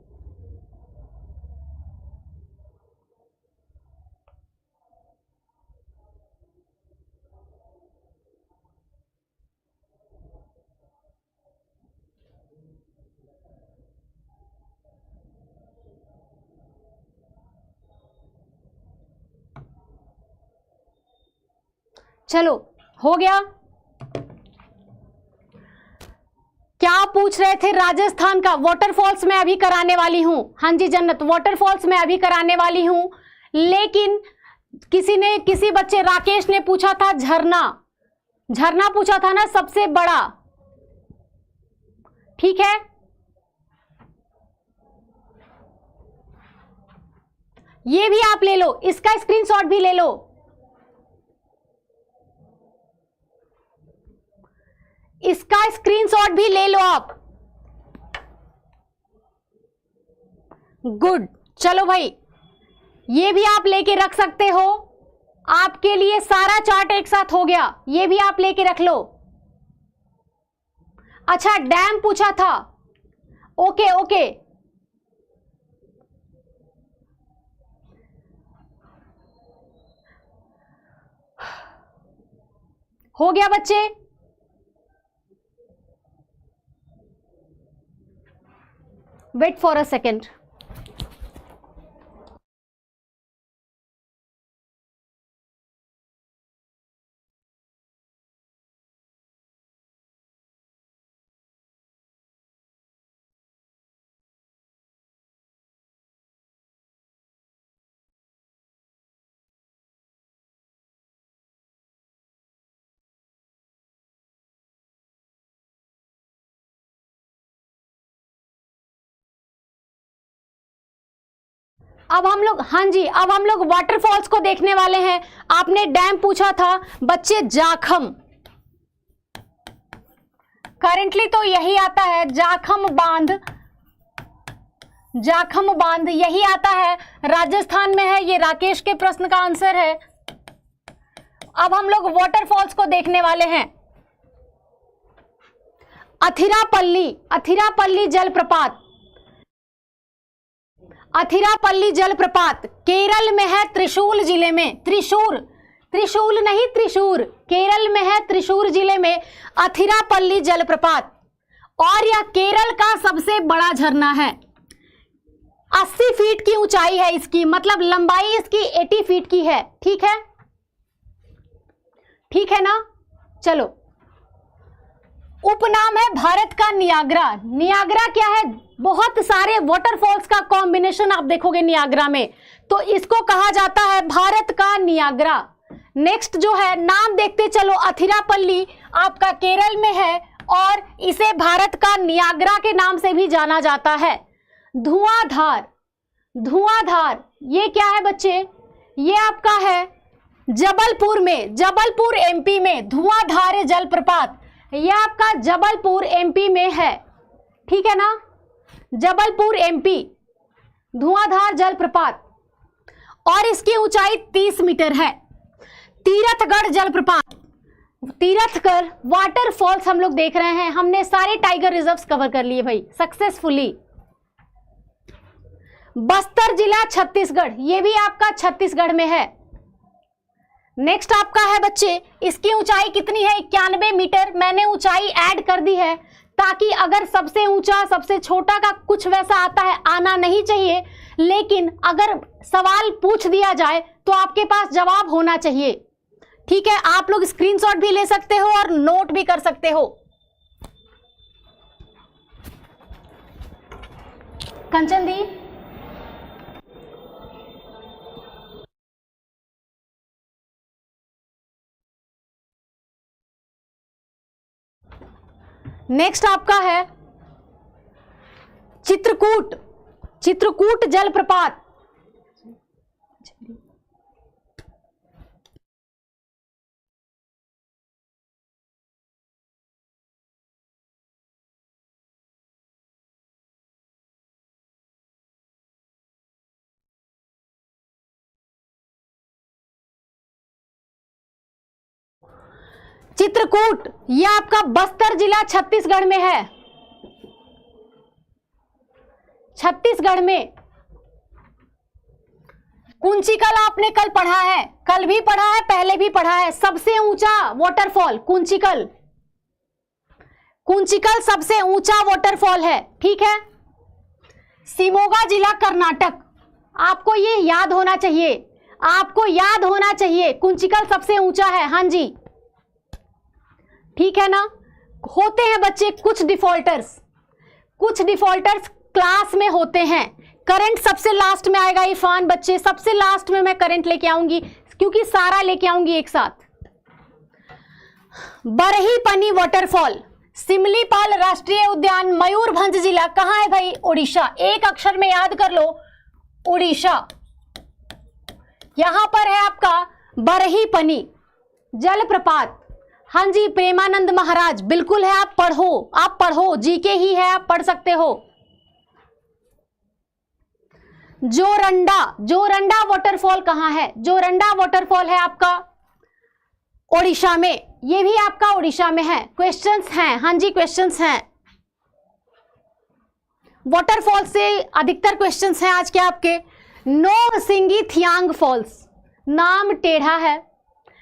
चलो हो गया। क्या पूछ रहे थे? राजस्थान का वाटरफॉल्स मैं अभी कराने वाली हूं। हाँ जी जन्नत, वाटरफॉल्स मैं अभी कराने वाली हूं, लेकिन किसी बच्चे, राकेश ने पूछा था झरना पूछा था ना, सबसे बड़ा, ठीक है। ये भी आप ले लो, इसका स्क्रीनशॉट भी ले लो। इसका स्क्रीनशॉट भी ले लो आप। गुड, चलो भाई ये भी आप लेके रख सकते हो। आपके लिए सारा चार्ट एक साथ हो गया, ये भी आप लेके रख लो। अच्छा डैम पूछा था, ओके ओके, हो गया बच्चे। Wait for a second. अब हम लोग, हाँ जी, अब हम लोग वाटरफॉल्स को देखने वाले हैं। आपने डैम पूछा था बच्चे, जाखम, करेंटली तो यही आता है, जाखम बांध, जाखम बांध यही आता है, राजस्थान में है। ये राकेश के प्रश्न का आंसर है। अब हम लोग वाटरफॉल्स को देखने वाले हैं। अथिरापल्ली, अथिरापल्ली जलप्रपात, अथिरापल्ली जलप्रपात केरल में है, त्रिशूल जिले में। त्रिशूर, त्रिशूल नहीं त्रिशूर, केरल में है, त्रिशूर जिले में अथिरापल्ली जलप्रपात। और यह केरल का सबसे बड़ा झरना है। 80 फीट की ऊंचाई है इसकी, मतलब लंबाई इसकी 80 फीट की है। ठीक है, ठीक है ना। चलो, उपनाम है भारत का नियाग्रा। नियाग्रा क्या है? बहुत सारे वाटरफॉल्स का कॉम्बिनेशन आप देखोगे नियाग्रा में, तो इसको कहा जाता है भारत का नियाग्रा। नेक्स्ट जो है नाम देखते चलो, अथिरापल्ली आपका केरल में है और इसे भारत का नियाग्रा के नाम से भी जाना जाता है। धुआंधार, धुआंधार ये क्या है बच्चे? ये आपका है जबलपुर में, जबलपुर एमपी में धुआंधार जलप्रपात। यह आपका जबलपुर एमपी में है, ठीक है ना, जबलपुर एमपी धुआंधार जलप्रपात। और इसकी ऊंचाई 30 मीटर है। तीरथगढ़ जलप्रपात, तीरथगढ़ वाटरफॉल्स हम लोग देख रहे हैं। हमने सारे टाइगर रिजर्व्स कवर कर लिए भाई सक्सेसफुली। बस्तर जिला छत्तीसगढ़, ये भी आपका छत्तीसगढ़ में है। नेक्स्ट आपका है बच्चे, इसकी ऊंचाई कितनी है? 91 मीटर। मैंने ऊंचाई ऐड कर दी है ताकि अगर सबसे ऊंचा सबसे छोटा का कुछ वैसा आता है, आना नहीं चाहिए, लेकिन अगर सवाल पूछ दिया जाए तो आपके पास जवाब होना चाहिए। ठीक है, आप लोग स्क्रीनशॉट भी ले सकते हो और नोट भी कर सकते हो। कंचन दी, नेक्स्ट आपका है चित्रकूट, चित्रकूट जलप्रपात। चित्रकूट ये आपका बस्तर जिला छत्तीसगढ़ में है, छत्तीसगढ़ में। कुंचिकल आपने कल पढ़ा है, कल भी पढ़ा है, पहले भी पढ़ा है। सबसे ऊंचा वाटरफॉल कुंचिकल, कुंचिकल सबसे ऊंचा वाटरफॉल है, ठीक है। शिमोगा जिला कर्नाटक, आपको ये याद होना चाहिए, आपको याद होना चाहिए, कुंचिकल सबसे ऊंचा है। हाँ जी, ठीक है ना। होते हैं बच्चे कुछ डिफॉल्टर्स, कुछ डिफॉल्टर्स क्लास में होते हैं। करंट सबसे लास्ट में आएगा इरफान बच्चे, सबसे लास्ट में मैं करंट लेके आऊंगी क्योंकि सारा लेके आऊंगी एक साथ। बरहीपनी वाटरफॉल, सिमलीपाल राष्ट्रीय उद्यान, मयूरभंज जिला, कहां है भाई? उड़ीसा। एक अक्षर में याद कर लो, उड़ीसा। यहां पर है आपका बरहीपनी जलप्रपात। हाँ जी प्रेमानंद महाराज, बिल्कुल है, आप पढ़ो, जीके ही है, आप पढ़ सकते हो। जोरंडा वाटरफॉल कहां है? जोरंडा वाटरफॉल है आपका ओडिशा में, ये भी आपका ओडिशा में है। क्वेश्चंस हैं, हाँ जी क्वेश्चंस हैं, वाटरफॉल से अधिकतर क्वेश्चंस हैं आज के आपके। नोहसिंगी थियांग फॉल्स, नाम टेढ़ा है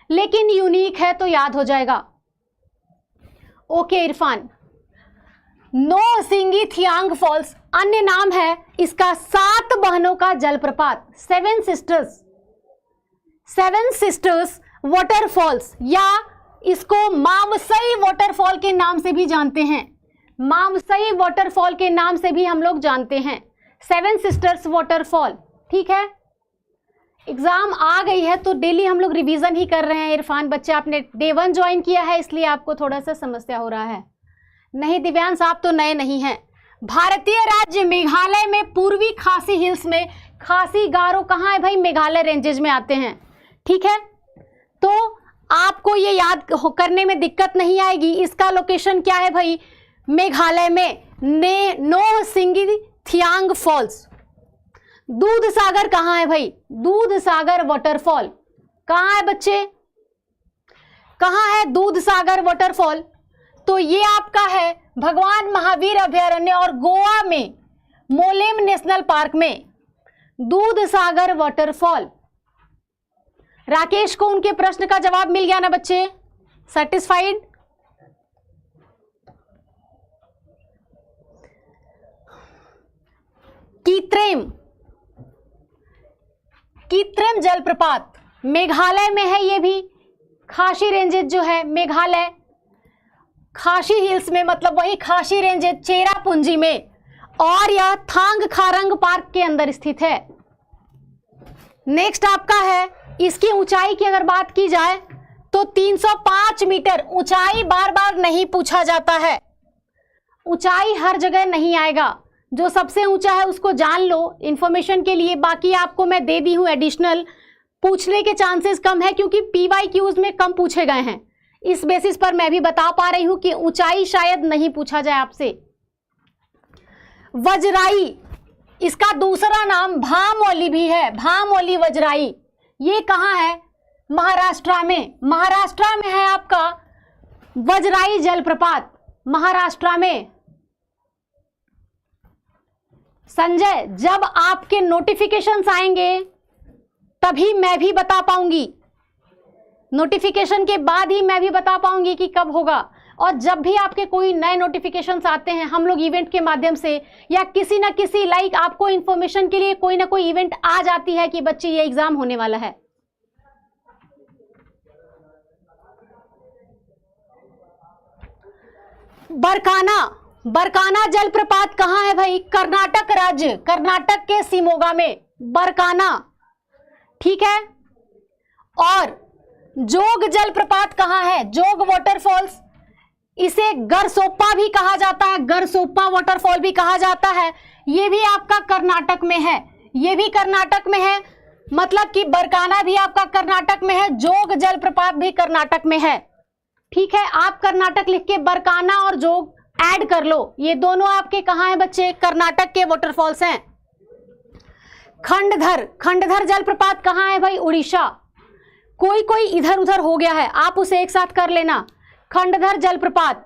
लेकिन यूनिक है तो याद हो जाएगा। ओके इरफान, नोहसिंगी थियांग फॉल्स अन्य नाम है इसका 7 बहनों का जलप्रपात, 7 सिस्टर्स वाटरफॉल्स, या इसको मावसई वाटरफॉल के नाम से भी जानते हैं, मावसई वाटरफॉल के नाम से भी हम लोग जानते हैं, 7 सिस्टर्स वाटरफॉल। ठीक है, एग्जाम आ गई है तो डेली हम लोग रिवीजन ही कर रहे हैं। इरफान बच्चे आपने डे 1 ज्वाइन किया है इसलिए आपको थोड़ा सा समस्या हो रहा है। नहीं दिव्यांश, आप तो नए नहीं हैं। भारतीय राज्य मेघालय में पूर्वी खासी हिल्स में, खासी गारो कहाँ है भाई? मेघालय रेंजेज में आते हैं। ठीक है, तो आपको ये याद करने में दिक्कत नहीं आएगी, इसका लोकेशन क्या है भाई? मेघालय में नोहसिंगी थियांग फॉल्स। दूध सागर कहाँ है भाई? दूध सागर वाटरफॉल कहाँ है बच्चे? कहाँ है दूध सागर वाटरफॉल? तो ये आपका है भगवान महावीर अभयारण्य और गोवा में मोलेम नेशनल पार्क में दूध सागर वाटरफॉल। राकेश को उनके प्रश्न का जवाब मिल गया ना बच्चे? सेटिस्फाइड? कीत्रेम जलप्रपात मेघालय में है, ये भी खासी रेंजेस जो है मेघालय खासी हिल्स में, मतलब वही खासी रेंजेस चेरापूंजी में, और यह थांग खारंग पार्क के अंदर स्थित है। नेक्स्ट आपका है, इसकी ऊंचाई की अगर बात की जाए तो 305 मीटर ऊंचाई। बार बार नहीं पूछा जाता है, ऊंचाई हर जगह नहीं आएगा, जो सबसे ऊंचा है उसको जान लो इंफॉर्मेशन के लिए, बाकी आपको मैं दे दी हूं एडिशनल। पूछने के चांसेस कम है क्योंकि PYQs में कम पूछे गए हैं, इस बेसिस पर मैं भी बता पा रही हूं कि ऊंचाई शायद नहीं पूछा जाए आपसे। वजराई, इसका दूसरा नाम भामोली भी है, भामोली वजराई। ये कहाँ है? महाराष्ट्र में, महाराष्ट्र में है आपका वजराई जलप्रपात, महाराष्ट्र में। संजय, जब आपके नोटिफिकेशंस आएंगे तभी मैं भी बता पाऊंगी, नोटिफिकेशन के बाद ही मैं भी बता पाऊंगी कि कब होगा। और जब भी आपके कोई नए नोटिफिकेशंस आते हैं हम लोग इवेंट के माध्यम से या किसी ना किसी लाइक आपको इंफॉर्मेशन के लिए कोई ना कोई इवेंट आ जाती है कि बच्चे ये एग्जाम होने वाला है। बरकाना जलप्रपात कहाँ है भाई? कर्नाटक राज्य, कर्नाटक के शिमोगा में बरकाना। ठीक है, और जोग जलप्रपात कहाँ है? जोग वाटरफॉल्स, इसे गरसोप्पा भी कहा जाता है, गरसोप्पा वाटरफॉल भी कहा जाता है, ये भी आपका कर्नाटक में है, ये भी कर्नाटक में है, मतलब कि बरकाना भी आपका कर्नाटक में है, जोग जलप्रपात भी कर्नाटक में है। ठीक है, आप कर्नाटक लिख के बरकाना और जोग ऐड कर लो, ये दोनों आपके कहाँ हैं बच्चे? कर्नाटक के वाटरफॉल्स हैं। खंडधर जलप्रपात कहाँ है भाई? उड़ीसा। कोई इधर उधर हो गया है, आप उसे एक साथ कर लेना। खंडधर जलप्रपात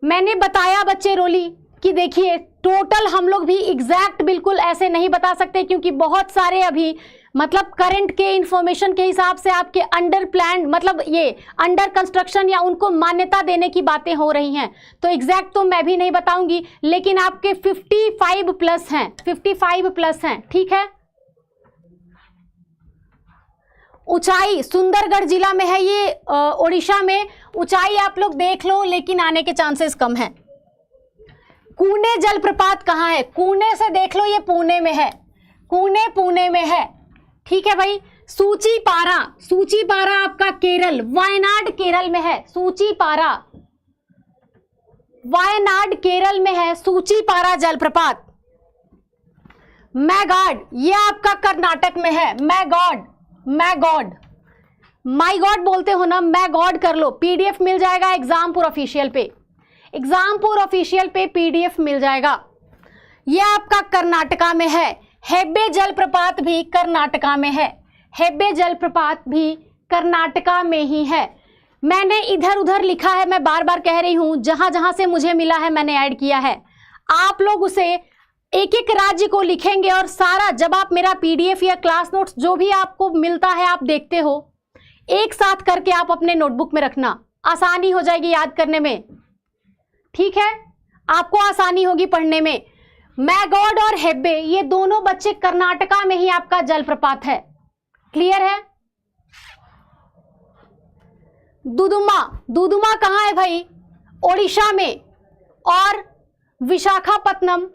मैंने बताया बच्चे रोली कि देखिए टोटल हम लोग भी एग्जैक्ट बिल्कुल ऐसे नहीं बता सकते क्योंकि बहुत सारे अभी मतलब करंट के इंफॉर्मेशन के हिसाब से आपके अंडर प्लान मतलब ये अंडर कंस्ट्रक्शन या उनको मान्यता देने की बातें हो रही हैं, तो एग्जैक्ट तो मैं भी नहीं बताऊंगी, लेकिन आपके 55 प्लस हैं, 55 प्लस हैं। ठीक है, ऊंचाई सुंदरगढ़ जिला में है, ये ओडिशा में। ऊंचाई आप लोग देख लो लेकिन आने के चांसेस कम है। कूने जलप्रपात कहाँ है? कूने से देख लो, ये पुणे में है, कूने पुणे में है। ठीक है भाई, सूचीपारा आपका केरल, वायनाड केरल में है, सूचीपारा वायनाड केरल में है सूचीपारा जलप्रपात। मैगॉड, ये आपका कर्नाटक में है। मैगॉड, मैगॉड, माई गॉड बोलते हो ना, मैगॉड कर लो। पीडीएफ मिल जाएगा एग्जामपुर ऑफिशियल पे, एग्जामपुर ऑफिशियल पे पीडीएफ मिल जाएगा। ये आपका कर्नाटका में है। हेब्बे जलप्रपात भी कर्नाटका में है। हेब्बे जलप्रपात भी कर्नाटका में ही है। मैंने इधर उधर लिखा है, मैं बार बार कह रही हूं, जहां जहां से मुझे मिला है मैंने ऐड किया है। आप लोग उसे एक एक राज्य को लिखेंगे और सारा, जब आप मेरा पीडीएफ या क्लास नोट्स जो भी आपको मिलता है आप देखते हो, एक साथ करके आप अपने नोटबुक में रखना, आसानी हो जाएगी याद करने में। ठीक है, आपको आसानी होगी पढ़ने में। मैगॉड और हेब्बे ये दोनों बच्चे कर्नाटका में ही आपका जलप्रपात है। क्लियर है? दुदुमा, दुदुमा कहां है भाई? ओडिशा में। और विशाखापत्तनम,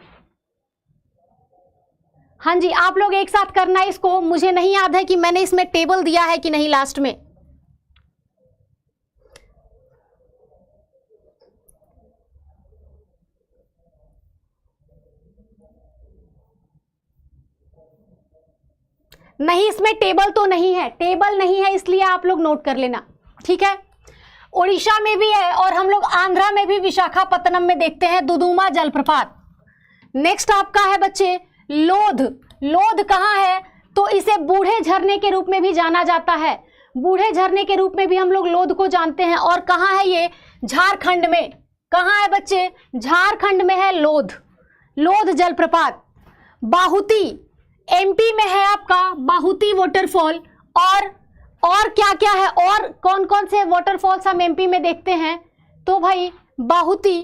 हाँ जी, आप लोग एक साथ करना है इसको। मुझे नहीं याद है कि मैंने इसमें टेबल दिया है कि नहीं लास्ट में। नहीं, इसमें टेबल तो नहीं है, टेबल नहीं है, इसलिए आप लोग नोट कर लेना। ठीक है, ओडिशा में भी है और हम लोग आंध्रा में भी विशाखापत्तनम में देखते हैं दुदुमा जलप्रपात। नेक्स्ट आपका है बच्चे लोध। लोध कहाँ है? तो इसे बूढ़े झरने के रूप में भी जाना जाता है। बूढ़े झरने के रूप में भी हम लोग लोध को जानते हैं। और कहाँ है ये? झारखंड में। कहाँ है बच्चे? झारखंड में है लोध, लोध जलप्रपात। बाहुती एमपी में है आपका, बाहुती वाटरफॉल। और क्या क्या है, और कौन कौन से वाटरफॉल्स हम एमपी में देखते हैं? तो भाई बाहुती,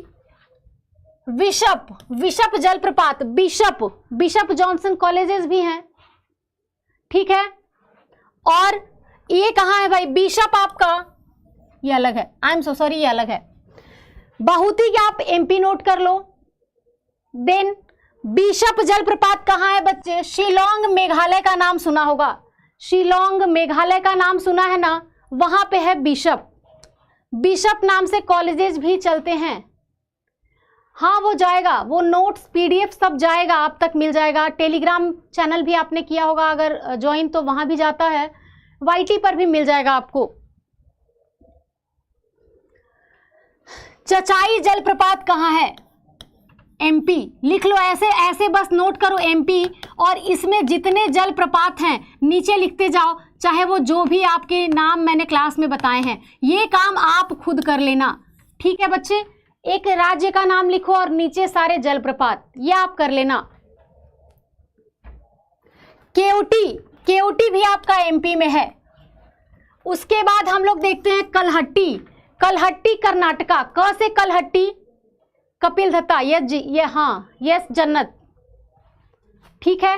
विशप, विशप जलप्रपात, बिशप जॉनसन कॉलेजेस भी हैं। ठीक है, और ये कहाँ है भाई? बिशप आपका ये अलग है, आई एम सो सॉरी, ये अलग है। बाहुती का आप एमपी नोट कर लो। देन बिशप जलप्रपात कहाँ है बच्चे? शिलोंग मेघालय का नाम सुना होगा, शिलोंग मेघालय का नाम सुना है ना, वहां पे है बिशप। बिशप नाम से कॉलेजेस भी चलते हैं। हाँ वो जाएगा, वो नोट्स पीडीएफ सब जाएगा, आप तक मिल जाएगा। टेलीग्राम चैनल भी आपने किया होगा अगर ज्वाइन, तो वहां भी जाता है। वाईटी पर भी मिल जाएगा आपको। चचाई जलप्रपात कहाँ है? एमपी। लिख लो, ऐसे ऐसे बस नोट करो एमपी, और इसमें जितने जलप्रपात हैं नीचे लिखते जाओ, चाहे वो जो भी आपके नाम मैंने क्लास में बताए हैं। ये काम आप खुद कर लेना। ठीक है बच्चे, एक राज्य का नाम लिखो और नीचे सारे जलप्रपात, ये आप कर लेना। केवटी, केवटी भी आपका एमपी में है। उसके बाद हम लोग देखते हैं कलहट्टी। कलहट्टी कर्नाटका। क से कलहट्टी, कपिल दत्ता, यस जी, ये हाँ, यस जन्नत। ठीक है,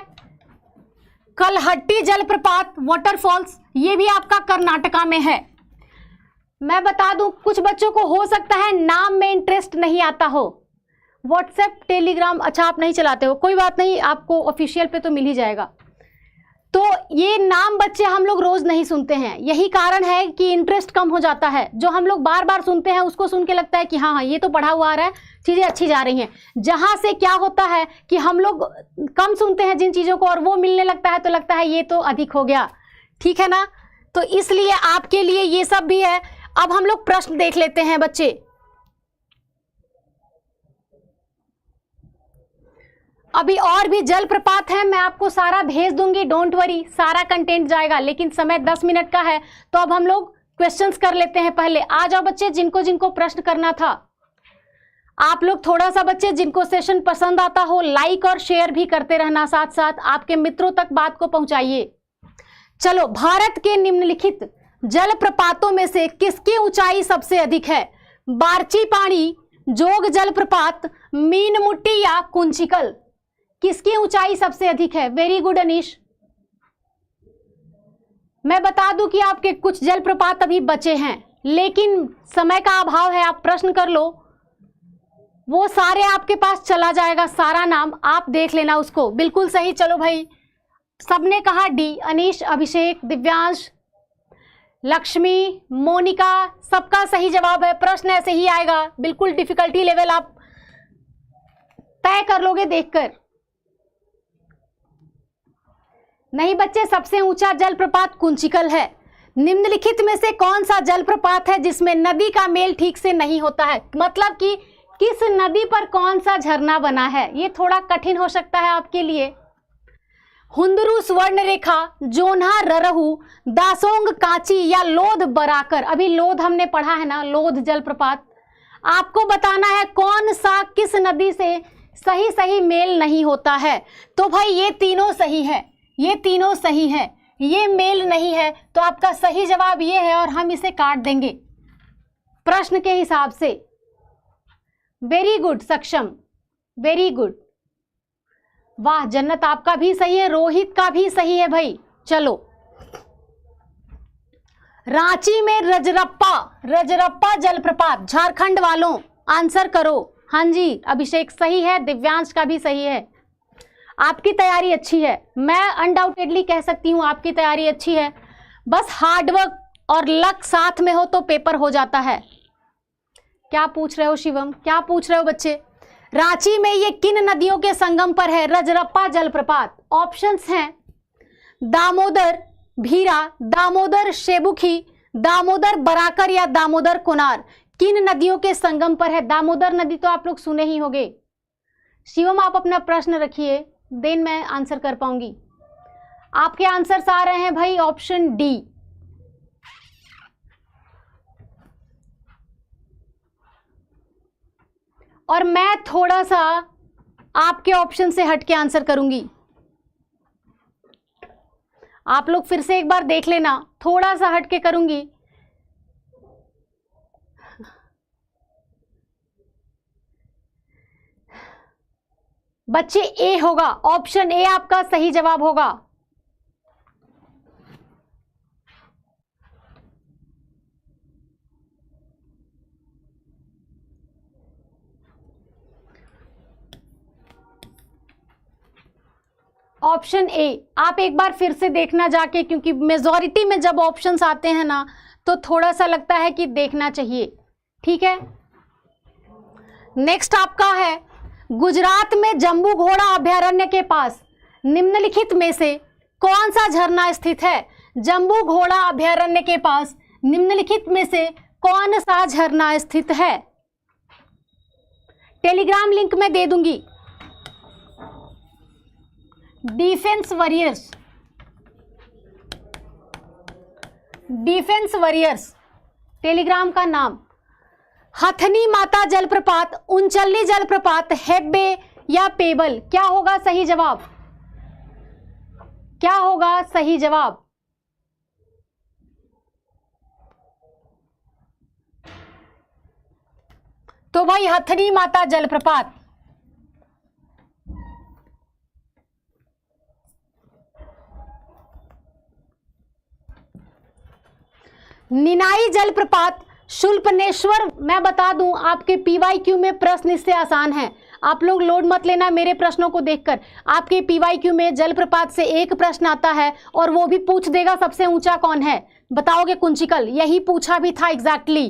कलहट्टी जलप्रपात वाटरफॉल्स, ये भी आपका कर्नाटका में है। मैं बता दूं, कुछ बच्चों को हो सकता है नाम में इंटरेस्ट नहीं आता हो। व्हाट्सएप टेलीग्राम अच्छा आप नहीं चलाते हो, कोई बात नहीं, आपको ऑफिशियल पे तो मिल ही जाएगा। तो ये नाम बच्चे हम लोग रोज नहीं सुनते हैं, यही कारण है कि इंटरेस्ट कम हो जाता है। जो हम लोग बार बार सुनते हैं उसको सुन के लगता है कि हाँ हाँ ये तो पढ़ा हुआ आ रहा है, चीजें अच्छी जा रही हैं। जहां से क्या होता है कि हम लोग कम सुनते हैं जिन चीजों को, और वो मिलने लगता है तो लगता है ये तो अधिक हो गया। ठीक है ना, तो इसलिए आपके लिए ये सब भी है। अब हम लोग प्रश्न देख लेते हैं बच्चे। अभी और भी जलप्रपात है, मैं आपको सारा भेज दूंगी, डोंट वरी, सारा कंटेंट जाएगा, लेकिन समय 10 मिनट का है। तो अब हम लोग क्वेश्चंस कर लेते हैं पहले। आ जाओ बच्चे, जिनको जिनको प्रश्न करना था। आप लोग थोड़ा सा बच्चे जिनको सेशन पसंद आता हो लाइक और शेयर भी करते रहना, साथ साथ आपके मित्रों तक बात को पहुंचाइए। चलो, भारत के निम्नलिखित जलप्रपातों में से किसकी ऊंचाई सबसे अधिक है? बार्ची पानी, जोग जलप्रपात, मीनमुट्टी या कुंचिकल? किसकी ऊंचाई सबसे अधिक है? Very good Anish. मैं बता दूं कि आपके कुछ जलप्रपात अभी बचे हैं, लेकिन समय का अभाव है, आप प्रश्न कर लो, वो सारे आपके पास चला जाएगा, सारा नाम आप देख लेना उसको। बिल्कुल सही। चलो भाई, सबने कहा डी, अनीश, अभिषेक, दिव्यांश, लक्ष्मी, मोनिका, सबका सही जवाब है। प्रश्न ऐसे ही आएगा, बिल्कुल डिफिकल्टी लेवल आप तय कर लोगे देखकर। नहीं बच्चे, सबसे ऊंचा जलप्रपात कुंचिकल है। निम्नलिखित में से कौन सा जलप्रपात है जिसमें नदी का मेल ठीक से नहीं होता है? मतलब कि किस नदी पर कौन सा झरना बना है, ये थोड़ा कठिन हो सकता है आपके लिए। हुंदरू स्वर्ण रेखा, जोन्हा ररहू, दासोंग कांची या लोध बराकर। अभी लोध हमने पढ़ा है ना, लोध जलप्रपात। आपको बताना है कौन सा किस नदी से सही सही मेल नहीं होता है। तो भाई ये तीनों सही है, ये तीनों सही है, ये मेल नहीं है, तो आपका सही जवाब ये है और हम इसे काट देंगे प्रश्न के हिसाब से। वेरी गुड सक्षम, वेरी गुड, वाह जन्नत, आपका भी सही है, रोहित का भी सही है भाई। चलो, रांची में रजरप्पा जलप्रपात, झारखंड वालों आंसर करो। हाँ जी, अभिषेक सही है, दिव्यांश का भी सही है। आपकी तैयारी अच्छी है, मैं अनडाउटेडली कह सकती हूँ आपकी तैयारी अच्छी है, बस हार्डवर्क और लक साथ में हो तो पेपर हो जाता है। क्या पूछ रहे हो शिवम, क्या पूछ रहे हो बच्चे? रांची में ये किन नदियों के संगम पर है रजरप्पा जलप्रपात? ऑप्शंस हैं दामोदर भीरा, दामोदर शेबुखी, दामोदर बराकर या दामोदर कुनार। किन नदियों के संगम पर है? दामोदर नदी तो आप लोग सुने ही होंगे। शिवम आप अपना प्रश्न रखिए, देन मैं आंसर कर पाऊंगी। आपके आंसर्स आ रहे हैं भाई, ऑप्शन डी। और मैं थोड़ा सा आपके ऑप्शन से हट के आंसर करूंगी, आप लोग फिर से एक बार देख लेना, थोड़ा सा हट के करूंगी। बच्चे ए होगा, ऑप्शन ए आपका सही जवाब होगा। ऑप्शन ए, आप एक बार फिर से देखना जाके, क्योंकि मेजॉरिटी में जब ऑप्शंस आते हैं ना तो थोड़ा सा लगता है कि देखना चाहिए, ठीक है। नेक्स्ट आपका है, गुजरात में जम्बू घोड़ा अभयारण्य के पास निम्नलिखित में से कौन सा झरना स्थित है? जम्बू घोड़ा अभयारण्य के पास निम्नलिखित में से कौन सा झरना स्थित है? टेलीग्राम लिंक में दे दूंगी। डिफेंस वॉरियर्स टेलीग्राम का नाम। हथनी माता जलप्रपात, उनचल्ली जलप्रपात, हेब्बे या पेबल, क्या होगा सही जवाब? क्या होगा सही जवाब? तो भाई हथनी माता जलप्रपात। निनाई जलप्रपात, शूलपनेश्वर, मैं बता दूं आपके पीवाईक्यू में प्रश्न इससे आसान है, आप लोग लोड मत लेना मेरे प्रश्नों को देखकर। आपके पीवाईक्यू में जलप्रपात से एक प्रश्न आता है और वो भी पूछ देगा सबसे ऊंचा कौन है, बताओगे कुंचिकल, यही पूछा भी था एग्जैक्टली।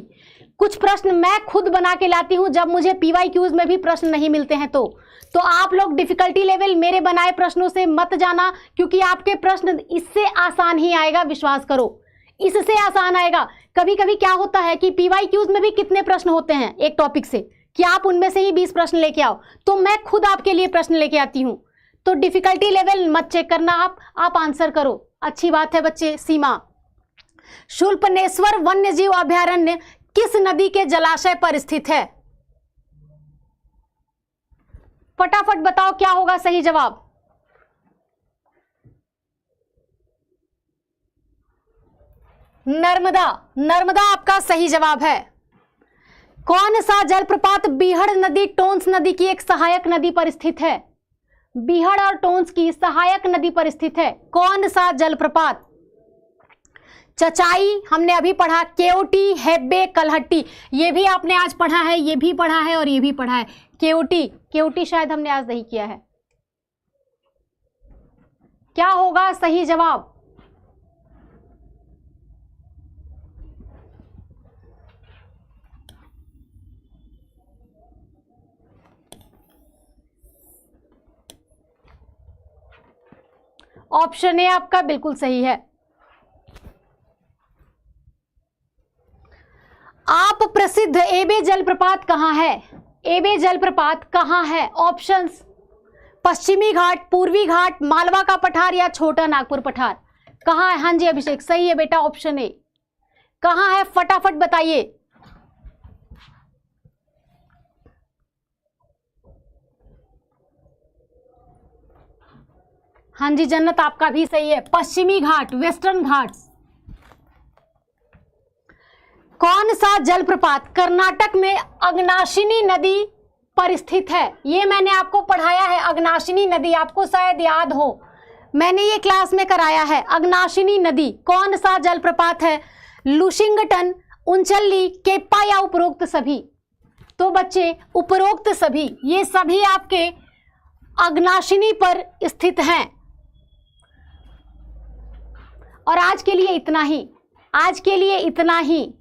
कुछ प्रश्न मैं खुद बना के लाती हूं जब मुझे पीवाईक्यूज में भी प्रश्न नहीं मिलते हैं। तो आप लोग डिफिकल्टी लेवल मेरे बनाए प्रश्नों से मत जाना, क्योंकि आपके प्रश्न इससे आसान ही आएगा, विश्वास करो इससे आसान आएगा। कभी कभी क्या होता है कि पीवाईक्यूज में भी कितने प्रश्न होते हैं एक टॉपिक से, कि आप उनमें से ही 20 प्रश्न लेके आओ, तो मैं खुद आपके लिए प्रश्न लेके आती हूं। तो डिफिकल्टी लेवल मत चेक करना, आप आंसर करो, अच्छी बात है बच्चे। सीमा, शूलपनेश्वर वन्यजीव अभयारण्य किस नदी के जलाशय पर स्थित है? फटाफट बताओ क्या होगा सही जवाब? नर्मदा, नर्मदा आपका सही जवाब है। कौन सा जलप्रपात बीहड़ नदी टोंस नदी की एक सहायक नदी पर स्थित है? बीहड़ और टोंस की सहायक नदी पर स्थित है कौन सा जलप्रपात? चचाई हमने अभी पढ़ा, केओटी, हेब्बे, कलहट्टी, ये भी आपने आज पढ़ा है, ये भी पढ़ा है और ये भी पढ़ा है। केओटी शायद हमने आज नहीं किया है। क्या होगा सही जवाब? ऑप्शन ए आपका बिल्कुल सही है। आप प्रसिद्ध एबे जलप्रपात कहाँ है? एबे जलप्रपात कहाँ है? ऑप्शंस पश्चिमी घाट, पूर्वी घाट, मालवा का पठार या छोटा नागपुर पठार। कहाँ है? हाँ जी अभिषेक सही है बेटा, ऑप्शन ए। कहाँ है फटाफट बताइए। हाँ जी जन्नत आपका भी सही है, पश्चिमी घाट, वेस्टर्न घाट्स। कौन सा जलप्रपात कर्नाटक में अग्नाशिनी नदी पर स्थित है? ये मैंने आपको पढ़ाया है, अग्नाशिनी नदी, आपको शायद याद हो, मैंने ये क्लास में कराया है। अग्नाशिनी नदी कौन सा जलप्रपात है? लुशिंगटन, उंचल्ली, केप्पा या उपरोक्त सभी? तो बच्चे उपरोक्त सभी, ये सभी आपके अग्नाशिनी पर स्थित हैं। और आज के लिए इतना ही, आज के लिए इतना ही।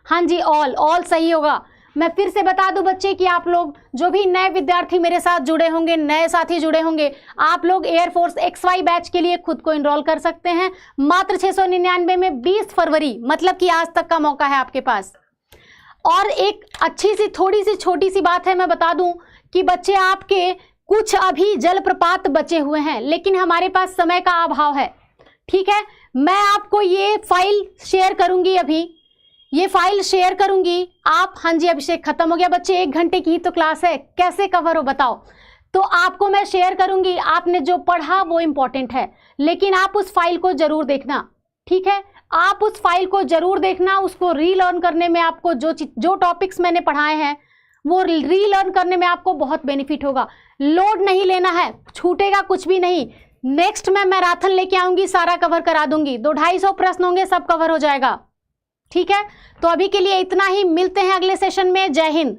हाँ जी ऑल सही होगा। मैं फिर से बता दूं बच्चे कि आप लोग जो भी नए विद्यार्थी मेरे साथ जुड़े होंगे, नए साथी जुड़े होंगे, आप लोग एयरफोर्स XY बैच के लिए खुद को इनरोल कर सकते हैं मात्र 699 में 20 फरवरी, मतलब कि आज तक का मौका है आपके पास। और एक अच्छी सी थोड़ी सी छोटी सी बात है, मैं बता दूं कि बच्चे आपके कुछ अभी जलप्रपात बचे हुए हैं, लेकिन हमारे पास समय का अभाव है। ठीक है, मैं आपको ये फाइल शेयर करूंगी, अभी ये फाइल शेयर करूंगी आप। हाँ जी अभिषेक खत्म हो गया बच्चे, 1 घंटे की ही तो क्लास है, कैसे कवर हो बताओ। तो आपको मैं शेयर करूंगी, आपने जो पढ़ा वो इंपॉर्टेंट है, लेकिन आप उस फाइल को जरूर देखना। ठीक है, आप उस फाइल को जरूर देखना, उसको रीलर्न करने में आपको जो टॉपिक्स मैंने पढ़ाए हैं वो रीलर्न करने में आपको बहुत बेनिफिट होगा। लोड नहीं लेना है, छूटेगा कुछ भी नहीं। नेक्स्ट मैं मैराथन लेके आऊंगी, सारा कवर करा दूंगी, 200-250 प्रश्न होंगे, सब कवर हो जाएगा। ठीक है, तो अभी के लिए इतना ही, मिलते हैं अगले सेशन में। जय हिंद।